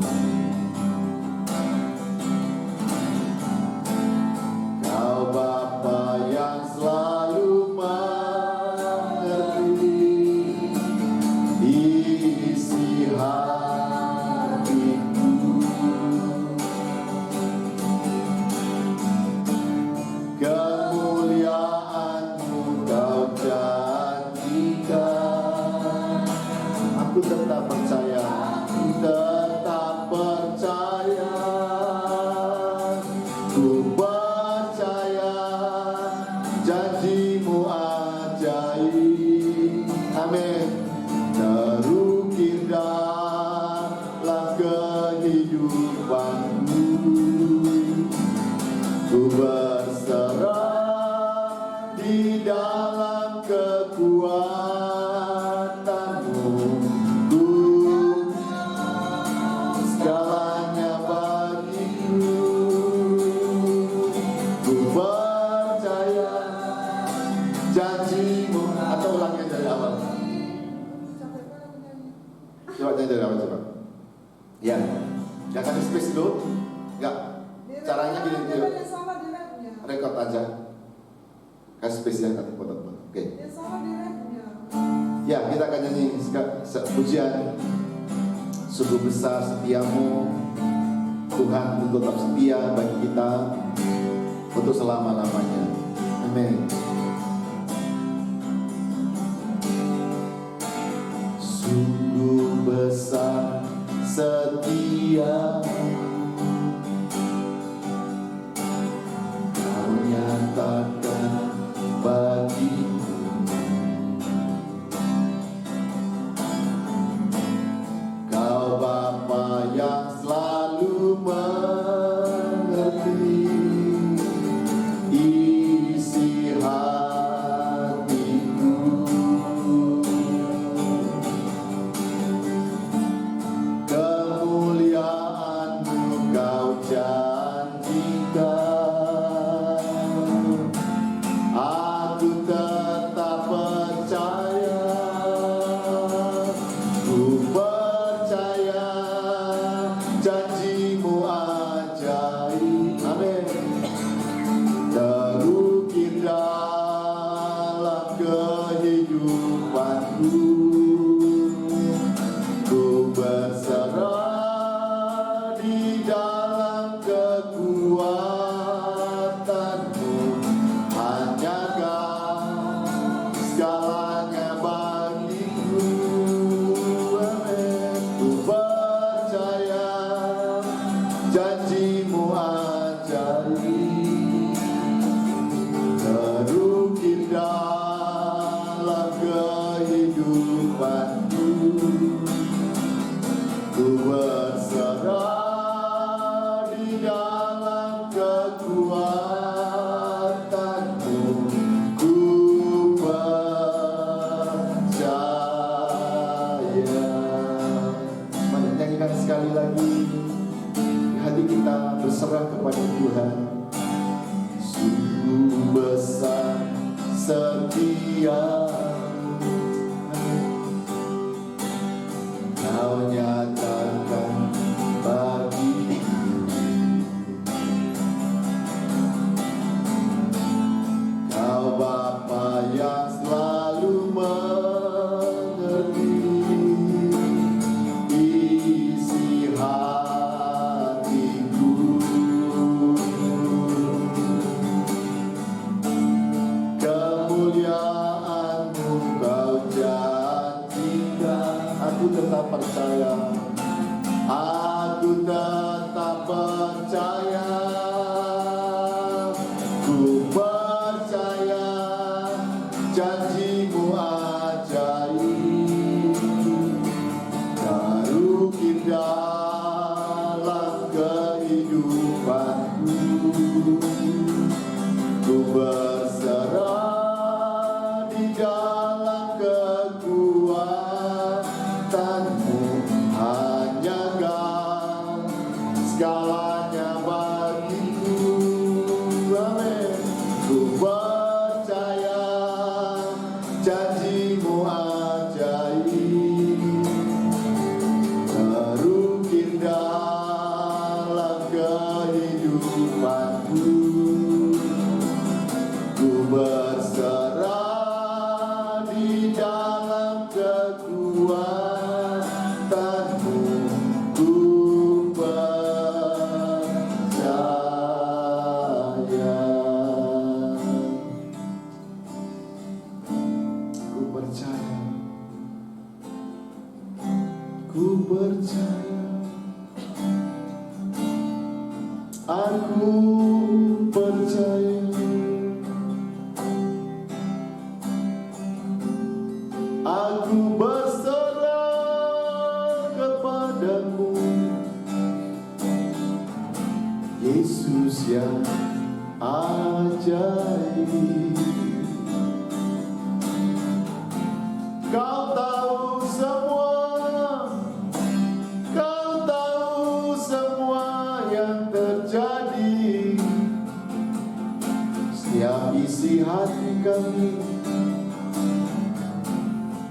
Aku tetap percaya, tetap percaya. Ku percaya janjimu ajaib. Amin. Terukir dalam kehidupanku. Ku berserah di dalam kekuatanmu. Ku segalanya bagiku. Ku percaya janjimu. Atau ulangnya dari awal. Coba dari awal coba. Ya, jangan kasih space dulu. Enggak. Caranya gini dulu. Rekod aja. Kasih space ya, nanti potong-potong. Oke. Ya, kita akan nyanyi pujian. Sungguh besar setiamu, Tuhan, untuk tetap setia bagi kita untuk selama-lamanya. Amin. Sungguh besar setia, Kau nyatakan bagiku. Kau Bapa yang selalu mengerti isi hatiku. Kemuliaan-Mu Kau janjikan. Aku tetap percaya. Ku percaya janjimu ajaib. Amin. Terukir dalam kehidupanku. Ku berserah di dalam kekuatanmu. Hanya Kau segalanya bagiku. Amin. Ku percaya janjimu ajaib. Terukir dalam kehidupanku. Ku berserah di dalam kekuatanmu. Ku percaya. Mari nyanyikan sekali lagi. Hati kita berserah kepada Tuhan. Sungguh besar setia, Kau nyatakan bagiku. Kau Bapa yang selalu mengerti isi hatiku. Kemuliaan-Mu Kau janjikan. Aku tetap percaya. Aku tetap percaya. Ku percaya janjimu ajaib. Terukir dalam kehidupanku. Ku berserah di dalam kekuatanmu. Hanya Kau segalanya bagiku. Amin. Ku percaya janjimu ajaib. Terukir dalam kehidupanku. Ku berserah di dalam kekuatanmu. Ku percaya. Ku percaya. Ku percaya, aku percaya, aku berserah kepadamu, Yesus yang ajaib. Kau tahu semua, Kau tahu semua yang terjadi, setiap isi hati kami.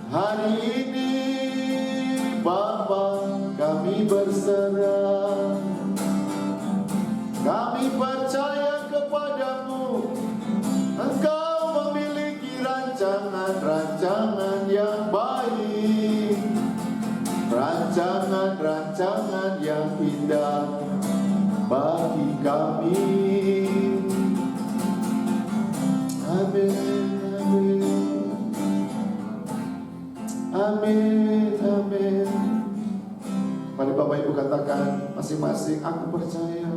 Hari ini Bapa, kami berserah, kami percaya kepadamu. Engkau memiliki rancangan-rancangan yang baik, rancangan-rancangan yang indah bagi kami. Amin, amin, amin, amin. Mari Bapak Ibu katakan masing-masing, aku percaya.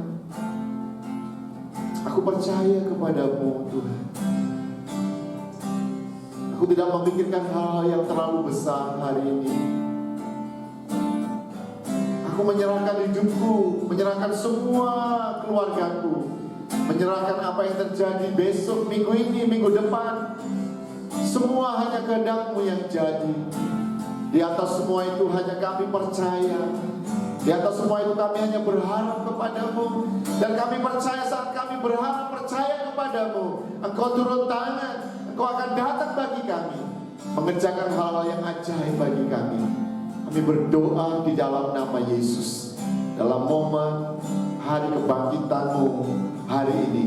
Aku percaya kepadamu Tuhan. Aku tidak memikirkan hal yang terlalu besar hari ini. Aku menyerahkan hidupku, menyerahkan semua keluargaku, menyerahkan apa yang terjadi besok, minggu ini, minggu depan. Semua hanya kehendak-Mu yang jadi. Di atas semua itu hanya kami percaya. Di atas semua itu kami hanya berharap kepadamu. Dan kami percaya saat kami berharap percaya kepadamu, Engkau turun tangan, Engkau akan datang bagi kami, mengerjakan hal-hal yang ajaib bagi kami. Kami berdoa di dalam nama Yesus. Dalam momen hari kebangkitan-Mu hari ini,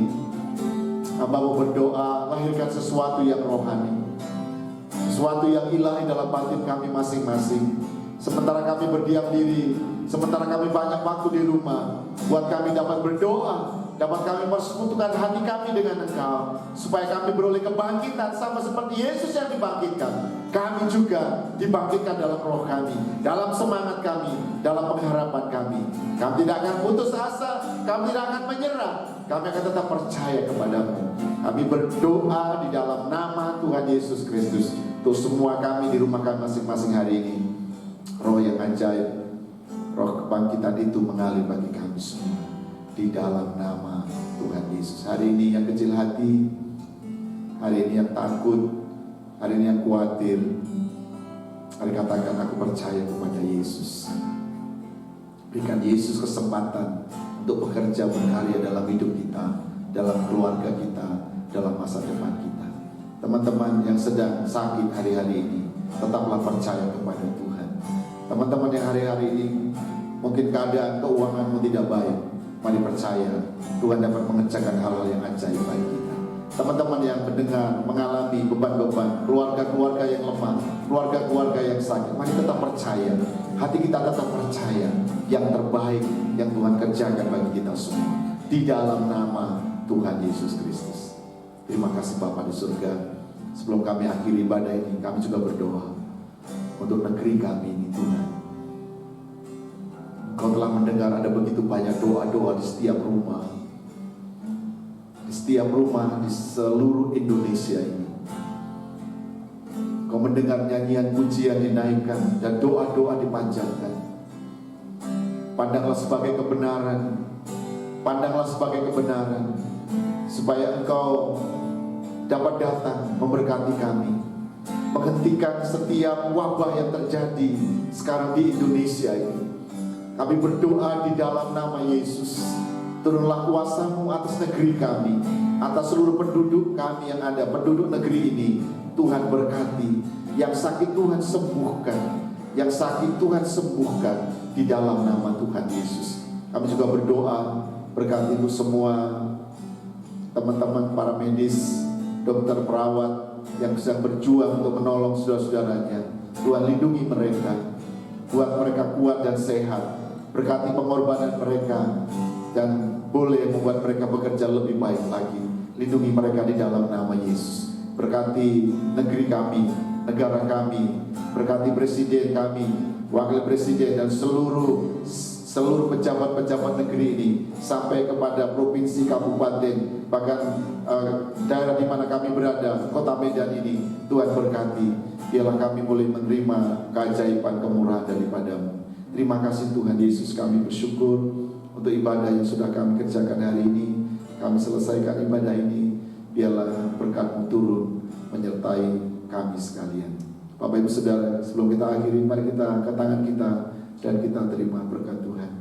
Hamba-Mu berdoa, lahirkan sesuatu yang rohani, sesuatu yang ilahi dalam batin kami masing-masing. Sementara kami berdiam diri, sementara kami banyak waktu di rumah, buat kami dapat berdoa, dapat kami persekutukan hati kami dengan Engkau, supaya kami beroleh kebangkitan sama seperti Yesus yang dibangkitkan. Kami juga dibangkitkan dalam roh kami, dalam semangat kami, dalam pengharapan kami. Kami tidak akan putus asa, kami tidak akan menyerah, kami akan tetap percaya kepadamu. Kami berdoa di dalam nama Tuhan Yesus Kristus. Untuk semua kami di rumah kami masing-masing hari ini, roh yang ajaib, roh kebangkitan itu mengalir bagi kami semua di dalam nama Tuhan Yesus. Hari ini yang kecil hati, hari ini yang takut, hari ini yang khawatir, mari katakan, aku percaya kepada Yesus. Berikan Yesus kesempatan untuk bekerja berkarya dalam hidup kita, dalam keluarga kita, dalam masa depan kita. Teman-teman yang sedang sakit hari-hari ini, tetaplah percaya kepada Tuhan. Teman-teman yang hari-hari ini mungkin keadaan keuanganmu tidak baik, mari percaya Tuhan dapat mengerjakan hal-hal yang ajaib bagi kita. Teman-teman yang mendengar, mengalami beban-beban, keluarga-keluarga yang lemah, keluarga-keluarga yang sakit, mari tetap percaya. Hati kita tetap percaya yang terbaik yang Tuhan kerjakan bagi kita semua, di dalam nama Tuhan Yesus Kristus. Terima kasih Bapa di surga. Sebelum kami akhiri ibadah ini, kami juga berdoa untuk negeri kami ini Tuhan. Kau telah mendengar ada begitu banyak doa-doa di setiap rumah, di setiap rumah di seluruh Indonesia ini. Kau mendengar nyanyian pujian dinaikkan dan doa-doa dipanjatkan. Pandanglah sebagai kebenaran, pandanglah sebagai kebenaran, supaya Engkau dapat datang memberkati kami, menghentikan setiap wabah yang terjadi sekarang di Indonesia ini. Kami berdoa di dalam nama Yesus, turunlah kuasa-Mu atas negeri kami, atas seluruh penduduk kami yang ada, penduduk negeri ini. Tuhan berkati, yang sakit Tuhan sembuhkan, yang sakit Tuhan sembuhkan di dalam nama Tuhan Yesus. Kami juga berdoa, berkati untuk semua teman-teman para medis, dokter, perawat yang sedang berjuang untuk menolong saudara-saudaranya. Tuhan lindungi mereka, buat mereka kuat dan sehat. Berkati pengorbanan mereka, dan boleh membuat mereka bekerja lebih baik lagi. Lindungi mereka di dalam nama Yesus. Berkati negeri kami, negara kami, Berkati presiden kami, wakil presiden, dan seluruh pejabat-pejabat negeri ini, sampai kepada provinsi, kabupaten, bahkan daerah di mana kami berada, kota Medan ini. Tuhan berkati, biarlah kami boleh menerima keajaiban kemurahan daripadamu. Terima kasih Tuhan Yesus, kami bersyukur untuk ibadah yang sudah kami kerjakan hari ini. Kami selesaikan ibadah ini, biarlah berkat-Mu turun menyertai kami sekalian. Bapak Ibu Saudara, sebelum kita akhiri, mari kita angkat tangan kita dan kita terima berkat Tuhan.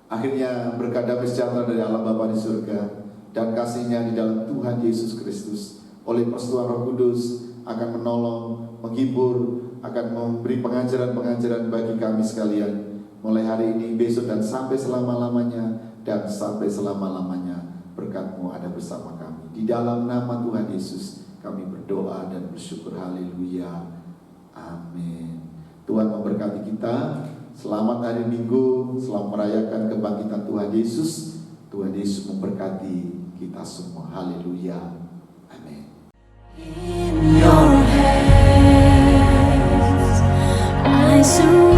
Akhirnya berkat damai sejahtera dari Allah Bapa di surga dan kasih-Nya di dalam Tuhan Yesus Kristus oleh persetujuan Roh Kudus akan menolong, menghibur, akan memberi pengajaran-pengajaran bagi kami sekalian mulai hari ini, besok, dan sampai selama-lamanya, dan sampai selama-lamanya berkat-Mu ada bersama kami. Di dalam nama Tuhan Yesus kami berdoa dan bersyukur. Haleluya. Amin. Tuhan memberkati kita. Selamat hari Minggu, selamat merayakan kebangkitan Tuhan Yesus. Tuhan Yesus memberkati kita semua. Haleluya. Amin. In your hands I surrender.